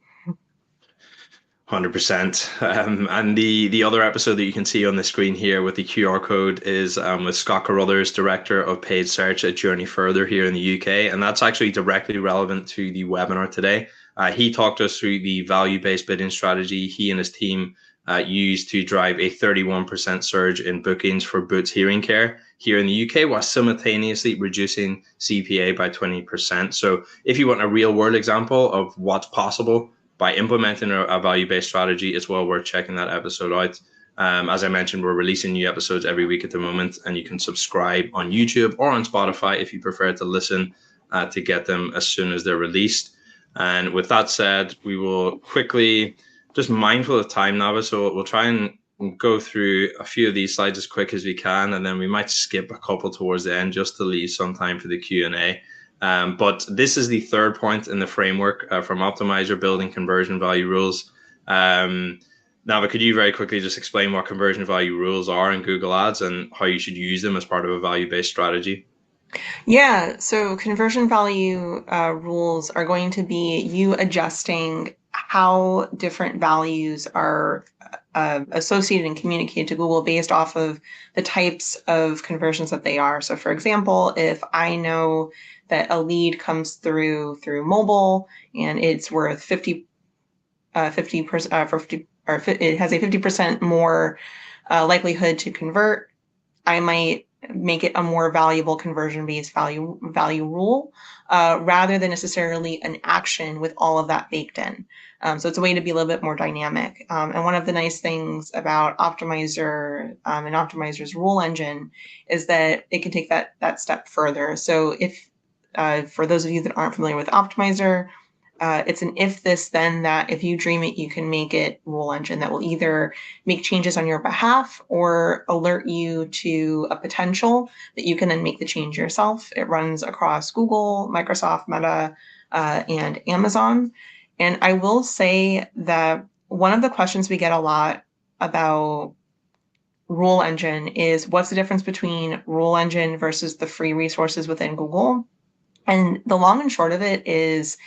Speaker 1: 100%. And the other episode that you can see on the screen here with the QR code is with Scott Carruthers, Director of Paid Search at Journey Further here in the UK. And that's actually directly relevant to the webinar today. He talked us through the value-based bidding strategy he and his team used to drive a 31% surge in bookings for Boots Hearing Care here in the UK, while simultaneously reducing CPA by 20%. So if you want a real-world example of what's possible by implementing a value-based strategy, it's well worth checking that episode out. As I mentioned, we're releasing new episodes every week at the moment, and you can subscribe on YouTube or on Spotify if you prefer to listen to get them as soon as they're released. And with that said, we will quickly, just mindful of time, Navah, so we'll try and go through a few of these slides as quick as we can, and then we might skip a couple towards the end just to leave some time for the Q&A. But this is the third point in the framework from Optmyzr, building conversion value rules. Navah, could you very quickly just explain what conversion value rules are in Google Ads and how you should use them as part of a value-based strategy?
Speaker 2: Yeah, so conversion value rules are going to be you adjusting how different values are associated and communicated to Google based off of the types of conversions that they are. So for example, if I know that a lead comes through mobile and it's worth 50% or it has a 50% more likelihood to convert, I might make it a more valuable conversion-based value rule rather than necessarily an action with all of that baked in. So it's a way to be a little bit more dynamic. And one of the nice things about Optmyzr and Optmyzr's rule engine is that it can take that step further. So if for those of you that aren't familiar with Optmyzr, it's an if this then that. If you dream it, you can make it rule engine that will either make changes on your behalf or alert you to a potential that you can then make the change yourself. It runs across Google, Microsoft, Meta, and Amazon. And I will say that one of the questions we get a lot about rule engine is what's the difference between rule engine versus the free resources within Google? And the long and short of it is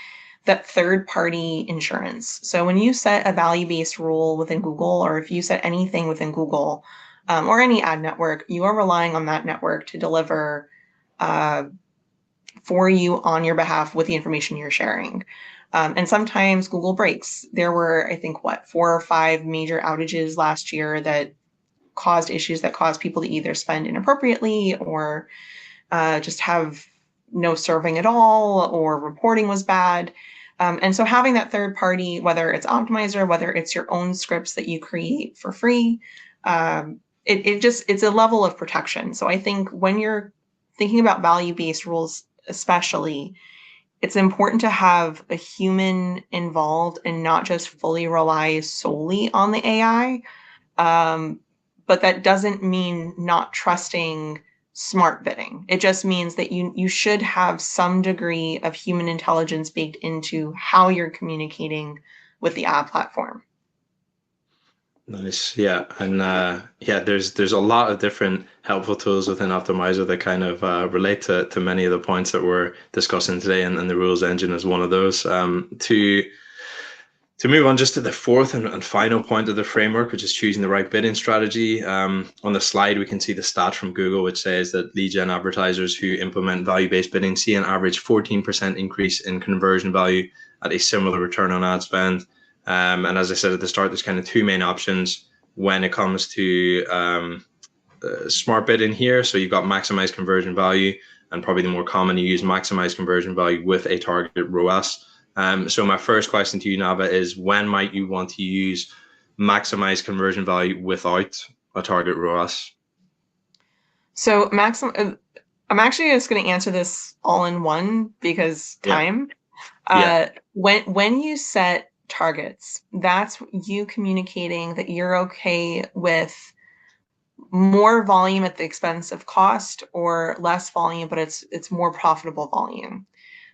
Speaker 2: that third-party insurance. So when you set a value-based rule within Google, or if you set anything within Google or any ad network, you are relying on that network to deliver for you on your behalf with the information you're sharing. And sometimes Google breaks. There were, I think, 4 or 5 major outages last year that caused issues that caused people to either spend inappropriately or just have no serving at all, or reporting was bad. And so having that third party, whether it's Optmyzr, whether it's your own scripts that you create for free, it's a level of protection. So I think when you're thinking about value-based rules, especially, it's important to have a human involved and not just fully rely solely on the AI. But that doesn't mean not trusting smart bidding. It just means that you should have some degree of human intelligence baked into how you're communicating with the ad platform.
Speaker 1: Nice. Yeah. And there's a lot of different helpful tools within Optmyzr that kind of relate to many of the points that we're discussing today, and the rules engine is one of those. To move on just to the fourth and final point of the framework, which is choosing the right bidding strategy. On the slide, we can see the stat from Google, which says that lead gen advertisers who implement value-based bidding see an average 14% increase in conversion value at a similar return on ad spend. And as I said at the start, there's kind of 2 main options when it comes to smart bidding here. So you've got maximize conversion value, and probably the more commonly used maximize conversion value with a targeted ROAS. So my first question to you, Navah, is when might you want to use maximize conversion value without a target ROAS?
Speaker 2: So I'm actually just going to answer this all in one because time. Yeah. When you set targets, that's you communicating that you're okay with more volume at the expense of cost, or less volume, but it's more profitable volume.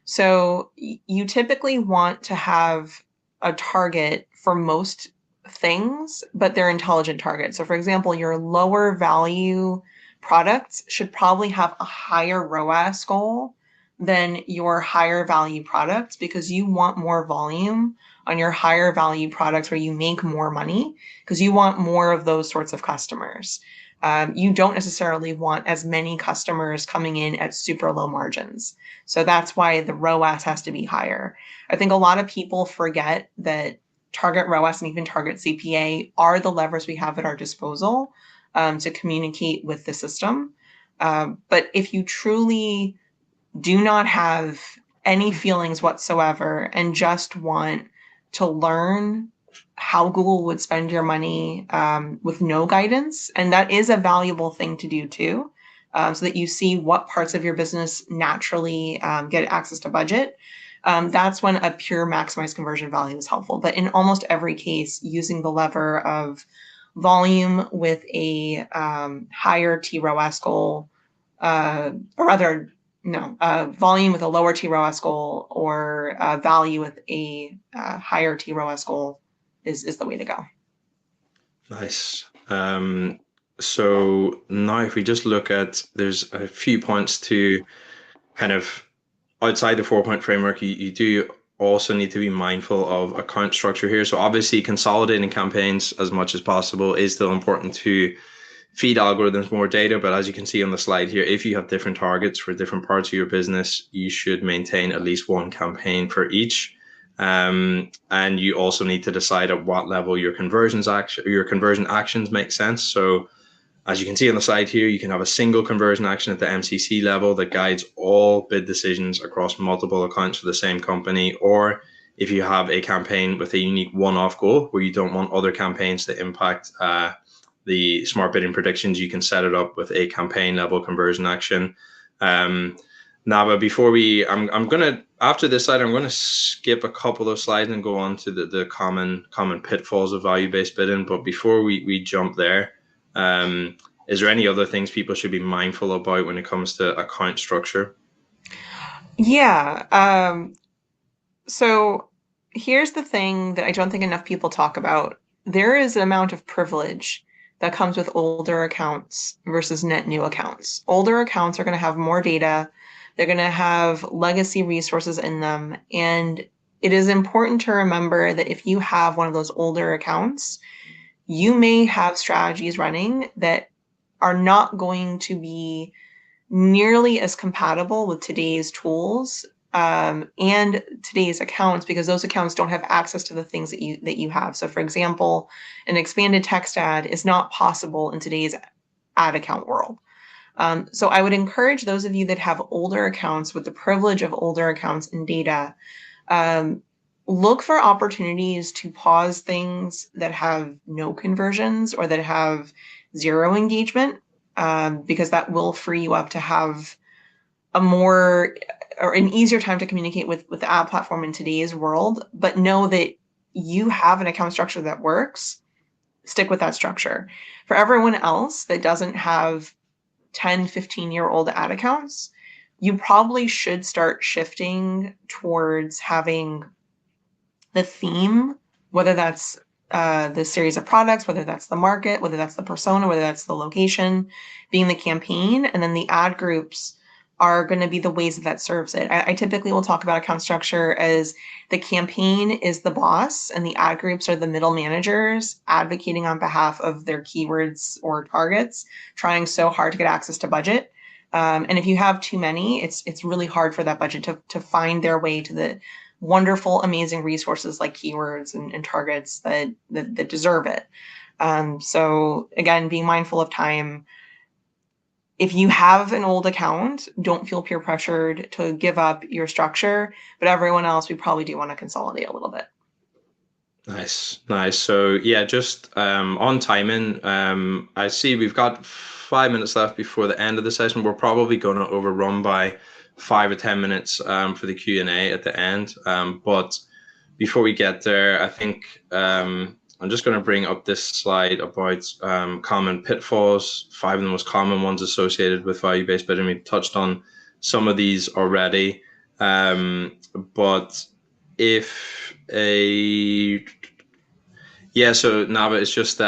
Speaker 2: So you typically want to have a target for most things, but they're intelligent targets. So for example, your lower value products should probably have a higher ROAS goal than your higher value products, because you want more volume on your higher value products where you make more money, because you want more of those sorts of customers. You don't necessarily want as many customers coming in at super low margins. So that's why the ROAS has to be higher. I think a lot of people forget that target ROAS and even target CPA are the levers we have at our disposal to communicate with the system. But if you truly do not have any feelings whatsoever and just want to learn how Google would spend your money with no guidance, and that is a valuable thing to do too, so that you see what parts of your business naturally get access to budget. That's when a pure maximize conversion value is helpful. But in almost every case, using the lever of volume with a higher TROAS goal, or rather, no, volume with a lower TROAS goal, or value with a higher TROAS goal is the way to go.
Speaker 1: Nice. So now if we just look at, there's a few points to kind of outside the 4-point framework, you do also need to be mindful of account structure here. So obviously consolidating campaigns as much as possible is still important to feed algorithms more data. But as you can see on the slide here, if you have different targets for different parts of your business, you should maintain at least one campaign for each. And you also need to decide at what level your conversion actions make sense. So as you can see on the slide here, you can have a single conversion action at the MCC level that guides all bid decisions across multiple accounts for the same company. Or if you have a campaign with a unique one-off goal where you don't want other campaigns to impact the smart bidding predictions, you can set it up with a campaign level conversion action. Navah, before I'm gonna, after this slide, I'm gonna skip a couple of slides and go on to the common pitfalls of value-based bidding. But before we jump there, is there any other things people should be mindful about when it comes to account structure?
Speaker 2: Yeah. So here's the thing that I don't think enough people talk about. There is an amount of privilege that comes with older accounts versus net new accounts. Older accounts are going to have more data. They're going to have legacy resources in them. And it is important to remember that if you have one of those older accounts, you may have strategies running that are not going to be nearly as compatible with today's tools and today's accounts, because those accounts don't have access to the things that you have. So for example, an expanded text ad is not possible in today's ad account world. So I would encourage those of you that have older accounts with the privilege of older accounts and data, look for opportunities to pause things that have no conversions or that have zero engagement, because that will free you up to have a more or an easier time to communicate with the ad platform in today's world. But know that you have an account structure that works. Stick with that structure. For everyone else that doesn't have 10, 15-year-old ad accounts, you probably should start shifting towards having the theme, whether that's the series of products, whether that's the market, whether that's the persona, whether that's the location, being the campaign, and then the ad groups are going to be the ways that serves it. I typically will talk about account structure as the campaign is the boss and the ad groups are the middle managers advocating on behalf of their keywords or targets, trying so hard to get access to budget. And if you have too many, it's really hard for that budget to find their way to the wonderful, amazing resources like keywords and targets that deserve it. So again, being mindful of time. If you have an old account, don't feel peer pressured to give up your structure, but everyone else, we probably do want to consolidate a little bit.
Speaker 1: Nice. So yeah, just on timing, I see we've got 5 minutes left before the end of the session. We're probably going to overrun by 5 or 10 minutes for the Q&A at the end. But before we get there, I think I'm just going to bring up this slide about common pitfalls, 5 of the most common ones associated with value-based bidding. We've touched on some of these already, but if a so Navah, it's just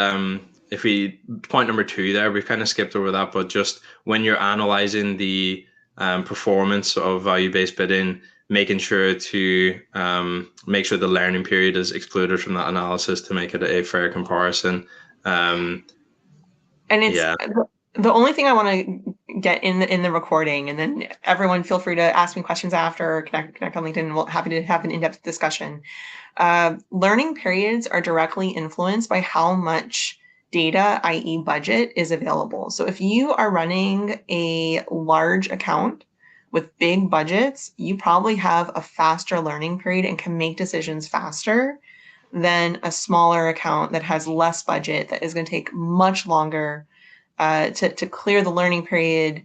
Speaker 1: if we point number 2 there, we've kind of skipped over that, but just when you're analyzing the performance of value-based bidding, making sure to make sure the learning period is excluded from that analysis to make it a fair comparison.
Speaker 2: And it's the only thing I want to get in the recording, and then everyone feel free to ask me questions after, or connect on LinkedIn, and we'll happy to have an in-depth discussion. Learning periods are directly influenced by how much data, i.e. budget, is available. So if you are running a large account with big budgets, you probably have a faster learning period and can make decisions faster than a smaller account that has less budget, that is going to take much longer to clear the learning period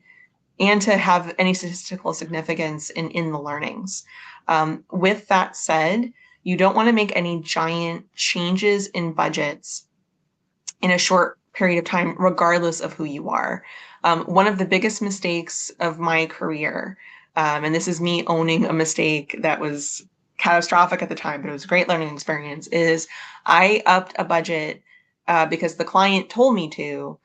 Speaker 2: and to have any statistical significance in the learnings. With that said, you don't want to make any giant changes in budgets in a short period of time, regardless of who you are. One of the biggest mistakes of my career, and this is me owning a mistake that was catastrophic at the time, but it was a great learning experience, is I upped a budget because the client told me to,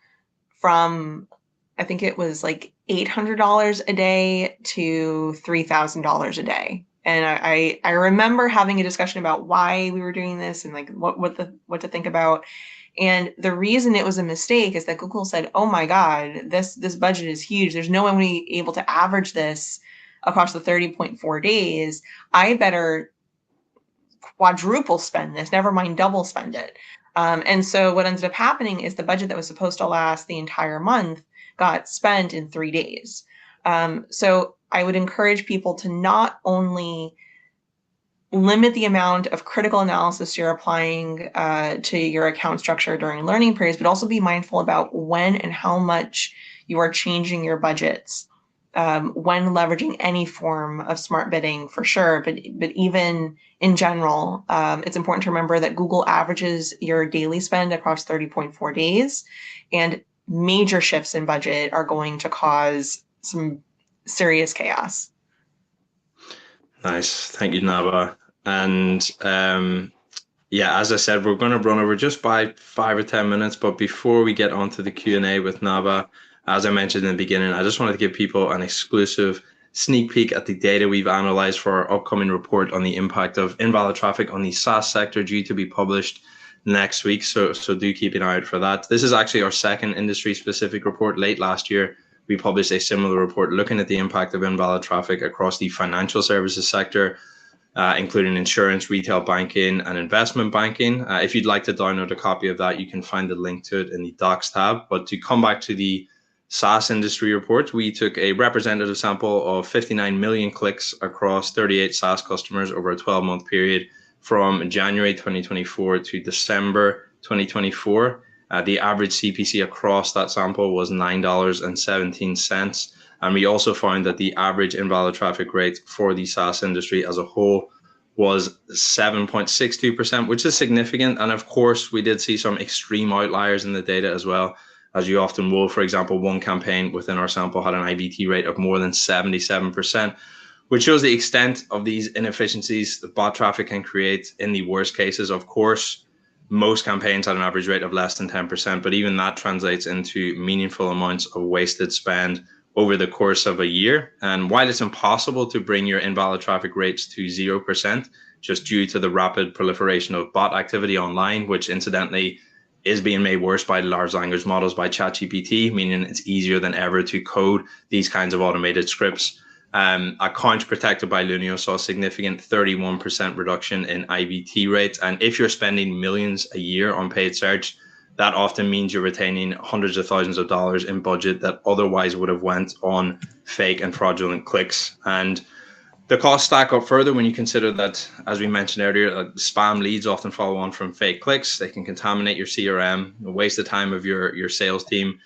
Speaker 2: from, I think it was like $800 a day to $3,000 a day. And I remember having a discussion about why we were doing this and like what to think about. And the reason it was a mistake is that Google said, oh my God, this budget is huge. There's no way we'll be able to average this across the 30.4 days. I better quadruple spend this, never mind double spend it. And so what ended up happening is the budget that was supposed to last the entire month got spent in 3 days. So I would encourage people to not only limit the amount of critical analysis you're applying to your account structure during learning periods, but also be mindful about when and how much you are changing your budgets when leveraging any form of smart bidding, for sure. But even in general, it's important to remember that Google averages your daily spend across 30.4 days, and major shifts in budget are going to cause some serious chaos.
Speaker 1: Nice. Thank you, Navah. And as I said, we're going to run over just by 5 or 10 minutes. But before we get onto the Q&A with Navah, as I mentioned in the beginning, I just wanted to give people an exclusive sneak peek at the data we've analyzed for our upcoming report on the impact of invalid traffic on the SaaS sector, due to be published next week. So do keep an eye out for that. This is actually our second industry-specific report. Late last year, we published a similar report looking at the impact of invalid traffic across the financial services sector, including insurance, retail banking, and investment banking. If you'd like to download a copy of that, you can find the link to it in the docs tab. But to come back to the SaaS industry report, we took a representative sample of 59 million clicks across 38 SaaS customers over a 12-month period from January 2024 to December 2024. The average CPC across that sample was $9.17. And we also found that the average invalid traffic rate for the SaaS industry as a whole was 7.62%, which is significant. And of course, we did see some extreme outliers in the data as well, as you often will. For example, one campaign within our sample had an IVT rate of more than 77%, which shows the extent of these inefficiencies that bot traffic can create in the worst cases. Of course, most campaigns had an average rate of less than 10%, but even that translates into meaningful amounts of wasted spend over the course of a year. And while it's impossible to bring your invalid traffic rates to 0%, just due to the rapid proliferation of bot activity online, which incidentally is being made worse by large language models, by ChatGPT, meaning it's easier than ever to code these kinds of automated scripts. Accounts protected by Lunio saw a significant 31% reduction in IVT rates. And if you're spending millions a year on paid search, that often means you're retaining hundreds of thousands of dollars in budget that otherwise would have went on fake and fraudulent clicks. And the costs stack up further when you consider that, as we mentioned earlier, spam leads often follow on from fake clicks. They can contaminate your CRM, waste the time of your sales team.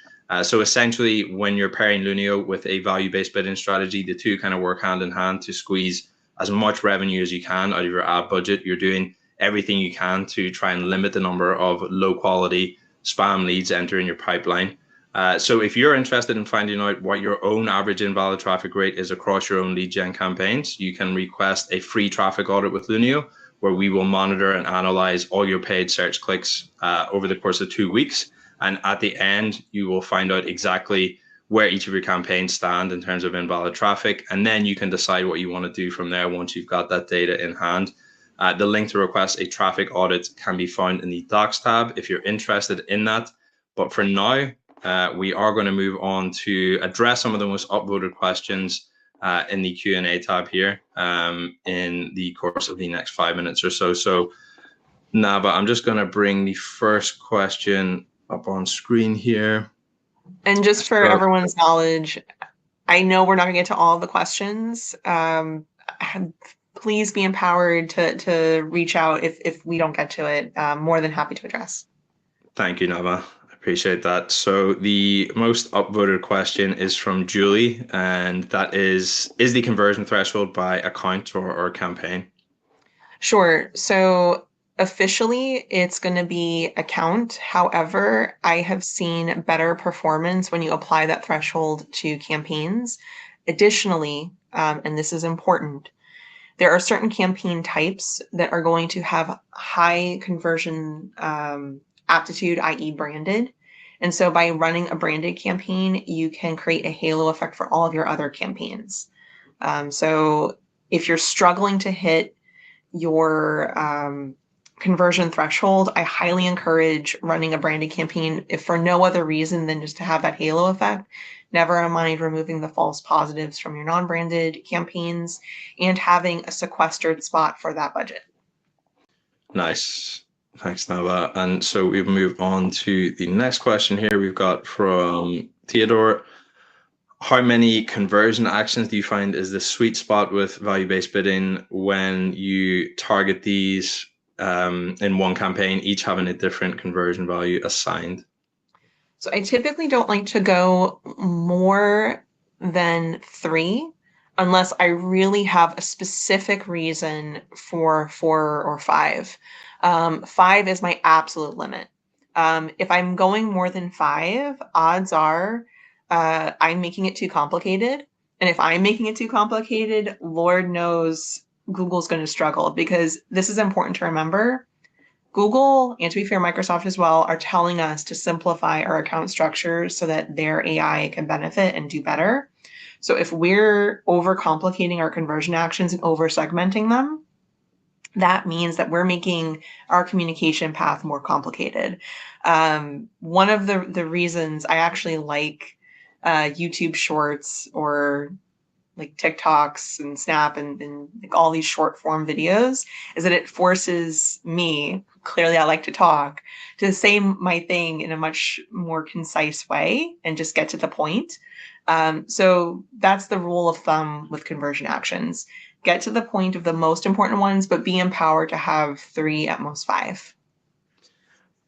Speaker 1: So essentially, when you're pairing Lunio with a value-based bidding strategy, the two kind of work hand in hand to squeeze as much revenue as you can out of your ad budget. You're doing everything you can to try and limit the number of low quality spam leads entering your pipeline. So if you're interested in finding out what your own average invalid traffic rate is across your own lead gen campaigns, you can request a free traffic audit with Lunio, where we will monitor and analyze all your paid search clicks over the course of 2 weeks. And at the end, you will find out exactly where each of your campaigns stand in terms of invalid traffic. And then you can decide what you want to do from there once you've got that data in hand. The link to request a traffic audit can be found in the Docs tab if you're interested in that. But for now, we are going to move on to address some of the most upvoted questions in the Q&A tab here in the course of the next 5 minutes or so. So, Navah, I'm just going to bring the first question up on screen here.
Speaker 2: And just for everyone's knowledge, I know we're not going to get to all of the questions. Please be empowered to reach out if we don't get to it. More than happy to address.
Speaker 1: Thank you, Navah. Appreciate that. So the most upvoted question is from Julie, and that is the conversion threshold by account or campaign?
Speaker 2: Sure. So officially, it's going to be account. However, I have seen better performance when you apply that threshold to campaigns. Additionally, and this is important, there are certain campaign types that are going to have high conversion aptitude, i.e. branded. And so by running a branded campaign, you can create a halo effect for all of your other campaigns. So if you're struggling to hit your conversion threshold, I highly encourage running a branded campaign, if for no other reason than just to have that halo effect. Never mind removing the false positives from your non-branded campaigns and having a sequestered spot for that budget.
Speaker 1: Nice. Thanks, Navah. And so we move on to the next question here. We've got from Theodore. How many conversion actions do you find is the sweet spot with value-based bidding when you target these in one campaign, each having a different conversion value assigned?
Speaker 2: So I typically don't like to go more than 3 unless I really have a specific reason for 4 or 5. 5 is my absolute limit. If I'm going more than 5, odds are I'm making it too complicated. And if I'm making it too complicated, Lord knows Google's going to struggle, because this is important to remember. Google, and to be fair, Microsoft as well, are telling us to simplify our account structures so that their AI can benefit and do better. So if we're overcomplicating our conversion actions and over-segmenting them, that means that we're making our communication path more complicated. One of the reasons I actually like YouTube Shorts or like TikToks and Snap and like all these short form videos is that it forces me, clearly I like to talk, to say my thing in a much more concise way and just get to the point. So that's the rule of thumb with conversion actions. Get to the point of the most important ones, but be empowered to have 3, at most 5.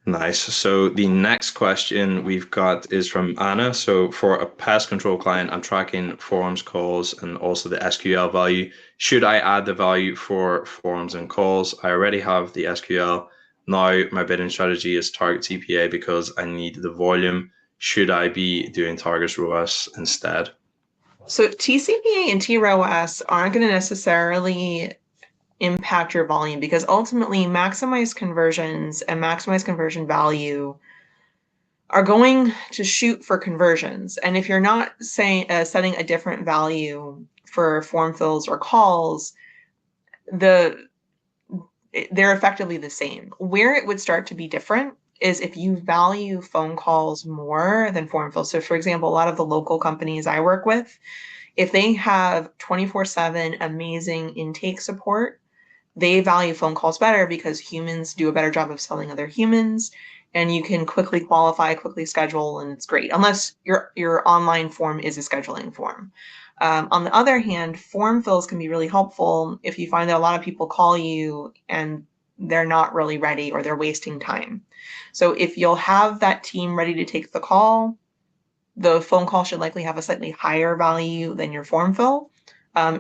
Speaker 1: Nice. So the next question we've got is from Anna. So for a pest control client, I'm tracking forums, calls, and also the SQL value. Should I add the value for forums and calls? I already have the SQL. Now my bidding strategy is target CPA because I need the volume. Should I be doing target ROAS instead?
Speaker 2: So TCPA and TROAS aren't going to necessarily impact your volume, because ultimately maximize conversions and maximize conversion value are going to shoot for conversions. And if you're not setting a different value for form fills or calls, they're effectively the same. Where it would start to be different is if you value phone calls more than form fills. So for example, a lot of the local companies I work with, if they have 24/7 amazing intake support, they value phone calls better because humans do a better job of selling other humans, and you can quickly qualify, quickly schedule, and it's great, unless your online form is a scheduling form. On the other hand, form fills can be really helpful if you find that a lot of people call you and they're not really ready or they're wasting time. So if you'll have that team ready to take the call, the phone call should likely have a slightly higher value than your form fill.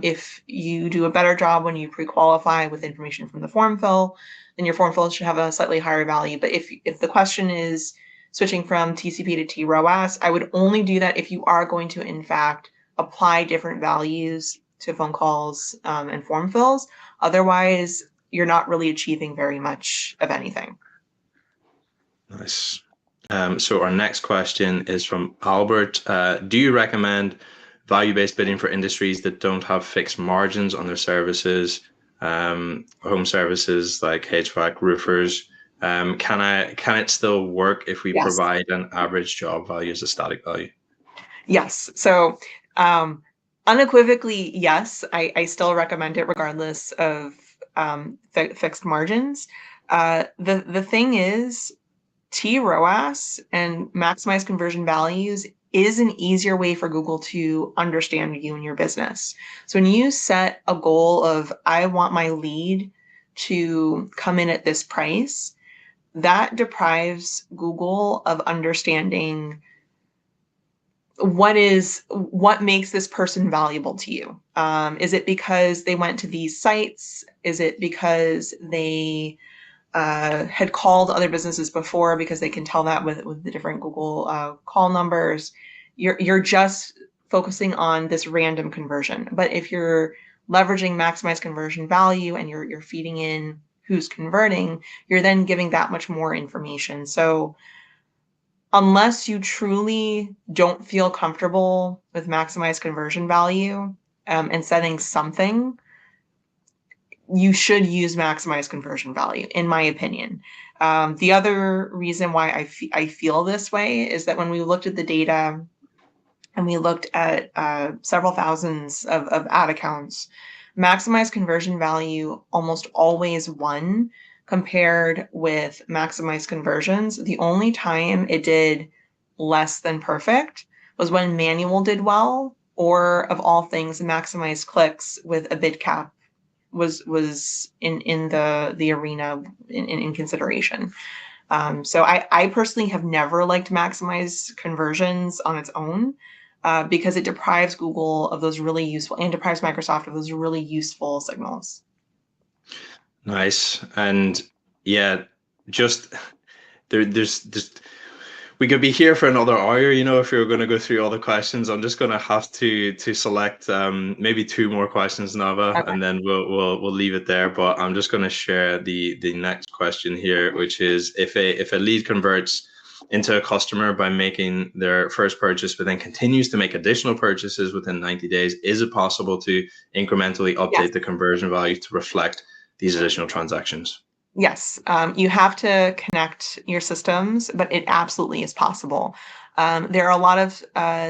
Speaker 2: If you do a better job when you pre-qualify with information from the form fill, then your form fill should have a slightly higher value. But if the question is switching from TCP to TROAS, I would only do that if you are going to, in fact, apply different values to phone calls and form fills. Otherwise, you're not really achieving very much of anything.
Speaker 1: Nice. So our next question is from Albert. Do you recommend value-based bidding for industries that don't have fixed margins on their services, home services like HVAC, roofers? Can it still work if we provide an average job value as a static value?
Speaker 2: Yes. So unequivocally, yes, I still recommend it regardless of fixed margins. The thing is, TROAS and maximize conversion values is an easier way for Google to understand you and your business. So when you set a goal of, I want my lead to come in at this price, that deprives Google of understanding what makes this person valuable to you. Is it because they went to these sites? Is it because they had called other businesses before, because they can tell that with the different Google call numbers? You're just focusing on this random conversion. But if you're leveraging maximize conversion value and you're feeding in who's converting, you're then giving that much more information. So unless you truly don't feel comfortable with maximize conversion value and setting something, you should use maximize conversion value, in my opinion. The other reason why I feel this way is that when we looked at the data and we looked at several thousands of ad accounts, maximize conversion value almost always won compared with maximize conversions. The only time it did less than perfect was when manual did well, or of all things, maximize clicks with a bid cap was in the arena in consideration. So I personally have never liked maximize conversions on its own because it deprives Google of those really useful, and deprives Microsoft of those really useful signals.
Speaker 1: Nice. And yeah, just there's we could be here for another hour, if we were going to go through all the questions. I'm just going to have to select maybe 2 more questions, Navah,
Speaker 2: Okay.
Speaker 1: and then we'll leave it there. But I'm just going to share the next question here, which is if a lead converts into a customer by making their first purchase, but then continues to make additional purchases within 90 days, is it possible to incrementally update the conversion value to reflect these additional transactions?
Speaker 2: Yes, you have to connect your systems, but it absolutely is possible. There are a lot of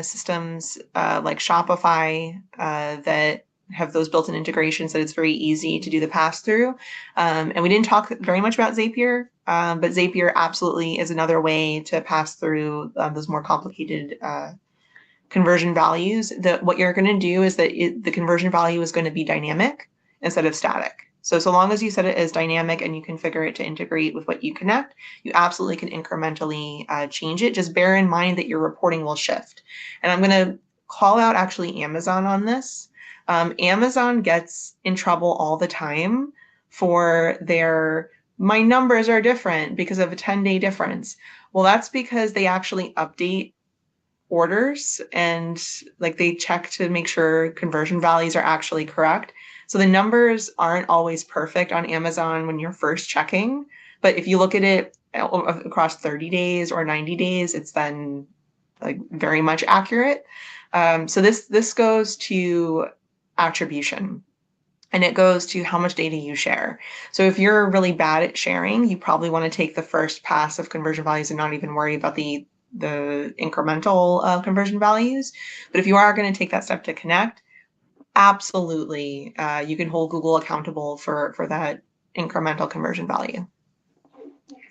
Speaker 2: systems like Shopify that have those built-in integrations that it's very easy to do the pass-through. And we didn't talk very much about Zapier, but Zapier absolutely is another way to pass through those more complicated conversion values. What you're going to do is that the conversion value is going to be dynamic instead of static. So long as you set it as dynamic and you configure it to integrate with what you connect, you absolutely can incrementally change it. Just bear in mind that your reporting will shift. And I'm going to call out actually Amazon on this. Amazon gets in trouble all the time for my numbers are different because of a 10-day difference. Well, that's because they actually update orders and they check to make sure conversion values are actually correct. So the numbers aren't always perfect on Amazon when you're first checking, but if you look at it across 30 days or 90 days, it's then very much accurate. So this goes to attribution, and it goes to how much data you share. So if you're really bad at sharing, you probably want to take the first pass of conversion values and not even worry about the incremental conversion values. But if you are going to take that step to connect, absolutely, you can hold Google accountable for that incremental conversion value.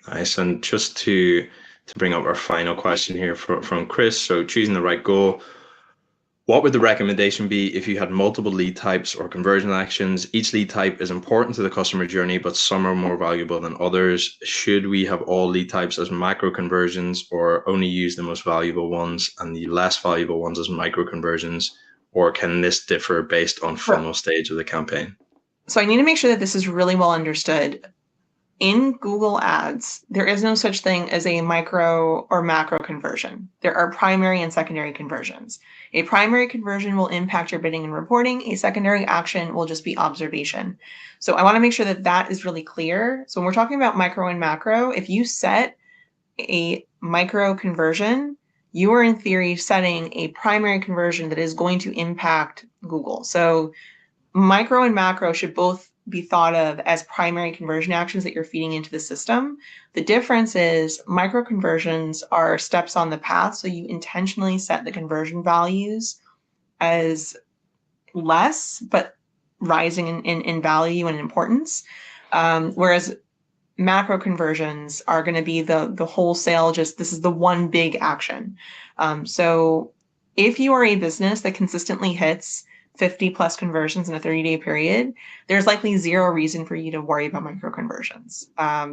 Speaker 1: Nice. And just to bring up our final question here from Chris. So choosing the right goal. What would the recommendation be if you had multiple lead types or conversion actions? Each lead type is important to the customer journey, but some are more valuable than others. Should we have all lead types as macro conversions or only use the most valuable ones and the less valuable ones as micro conversions? or can this differ based on funnel stage of the campaign?
Speaker 2: So I need to make sure that this is really well understood. In Google Ads, there is no such thing as a micro or macro conversion. There are primary and secondary conversions. A primary conversion will impact your bidding and reporting. A secondary action will just be observation. So I want to make sure that that is really clear. So when we're talking about micro and macro, if you set a micro conversion, you are in theory setting a primary conversion that is going to impact Google. So micro and macro should both be thought of as primary conversion actions that you're feeding into the system. The difference is micro conversions are steps on the path. So you intentionally set the conversion values as less, but rising in value and importance. Whereas macro conversions are going to be the wholesale, just this is the one big action. So if you are a business that consistently hits 50 plus conversions in a 30-day period, there's likely zero reason for you to worry about micro conversions.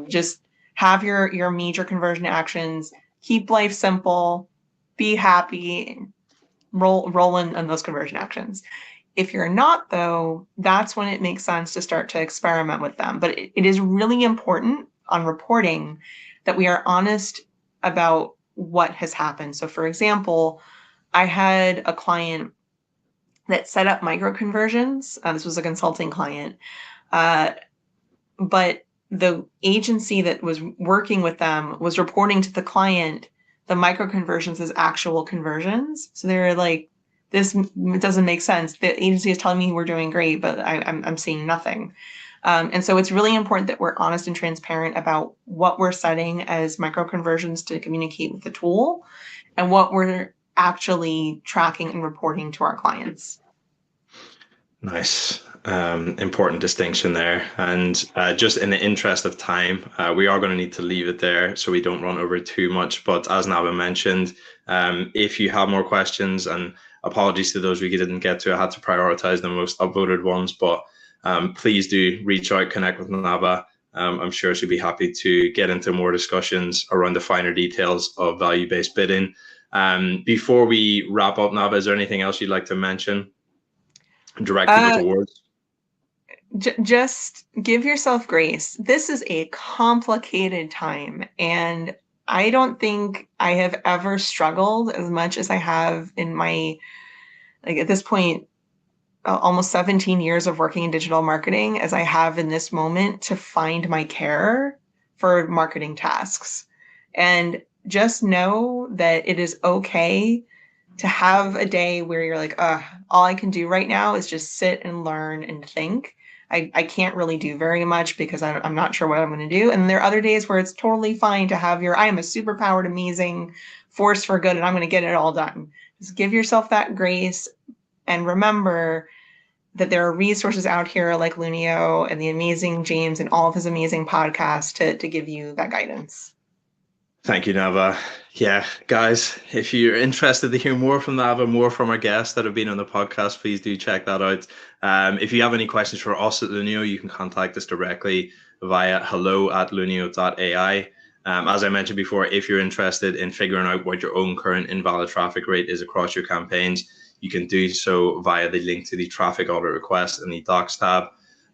Speaker 2: Just have your major conversion actions, keep life simple, be happy, roll in those conversion actions. If you're not, though, that's when it makes sense to start to experiment with them. But it is really important on reporting that we are honest about what has happened. So for example, I had a client that set up micro conversions. This was a consulting client. But the agency that was working with them was reporting to the client the micro conversions as actual conversions. So they're like, this doesn't make sense. The agency is telling me we're doing great, but I'm seeing nothing. And so it's really important that we're honest and transparent about what we're setting as micro conversions to communicate with the tool and what we're actually tracking and reporting to our clients.
Speaker 1: Nice. Important distinction there. And just in the interest of time, we are going to need to leave it there so we don't run over too much. But as Navah mentioned, if you have more questions, and apologies to those we didn't get to, I had to prioritize the most upvoted ones, but please do reach out, connect with Navah. I'm sure she'll be happy to get into more discussions around the finer details of value-based bidding. Before we wrap up, Navah, is there anything else you'd like to mention? Direct people towards?
Speaker 2: Just give yourself grace. This is a complicated time, and I don't think I have ever struggled as much as I have in my, like at this point, almost 17 years of working in digital marketing as I have in this moment to find my care for marketing tasks. And just know that it is okay to have a day where you're like, all I can do right now is just sit and learn and think. I can't really do very much because I'm not sure what I'm going to do. And there are other days where it's totally fine to have I am a superpowered, amazing force for good, and I'm going to get it all done. Just give yourself that grace and remember that there are resources out here like Lunio and the amazing James and all of his amazing podcasts to give you that guidance.
Speaker 1: Thank you, Navah. Yeah, guys, if you're interested to hear more from Navah, more from our guests that have been on the podcast, please do check that out. If you have any questions for us at Lunio, you can contact us directly via hello@lunio.ai. As I mentioned before, if you're interested in figuring out what your own current invalid traffic rate is across your campaigns, you can do so via the link to the traffic audit request in the docs tab.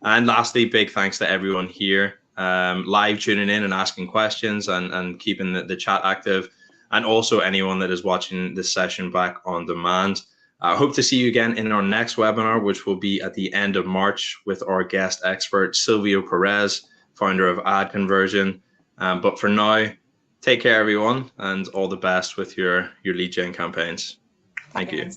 Speaker 1: And lastly, big thanks to everyone here live tuning in and asking questions and keeping the chat active, and also anyone that is watching this session back on demand. I hope to see you again in our next webinar, which will be at the end of March with our guest expert, Silvio Perez, founder of Ad Conversion. But for now, take care, everyone, and all the best with your lead gen campaigns. Thank you.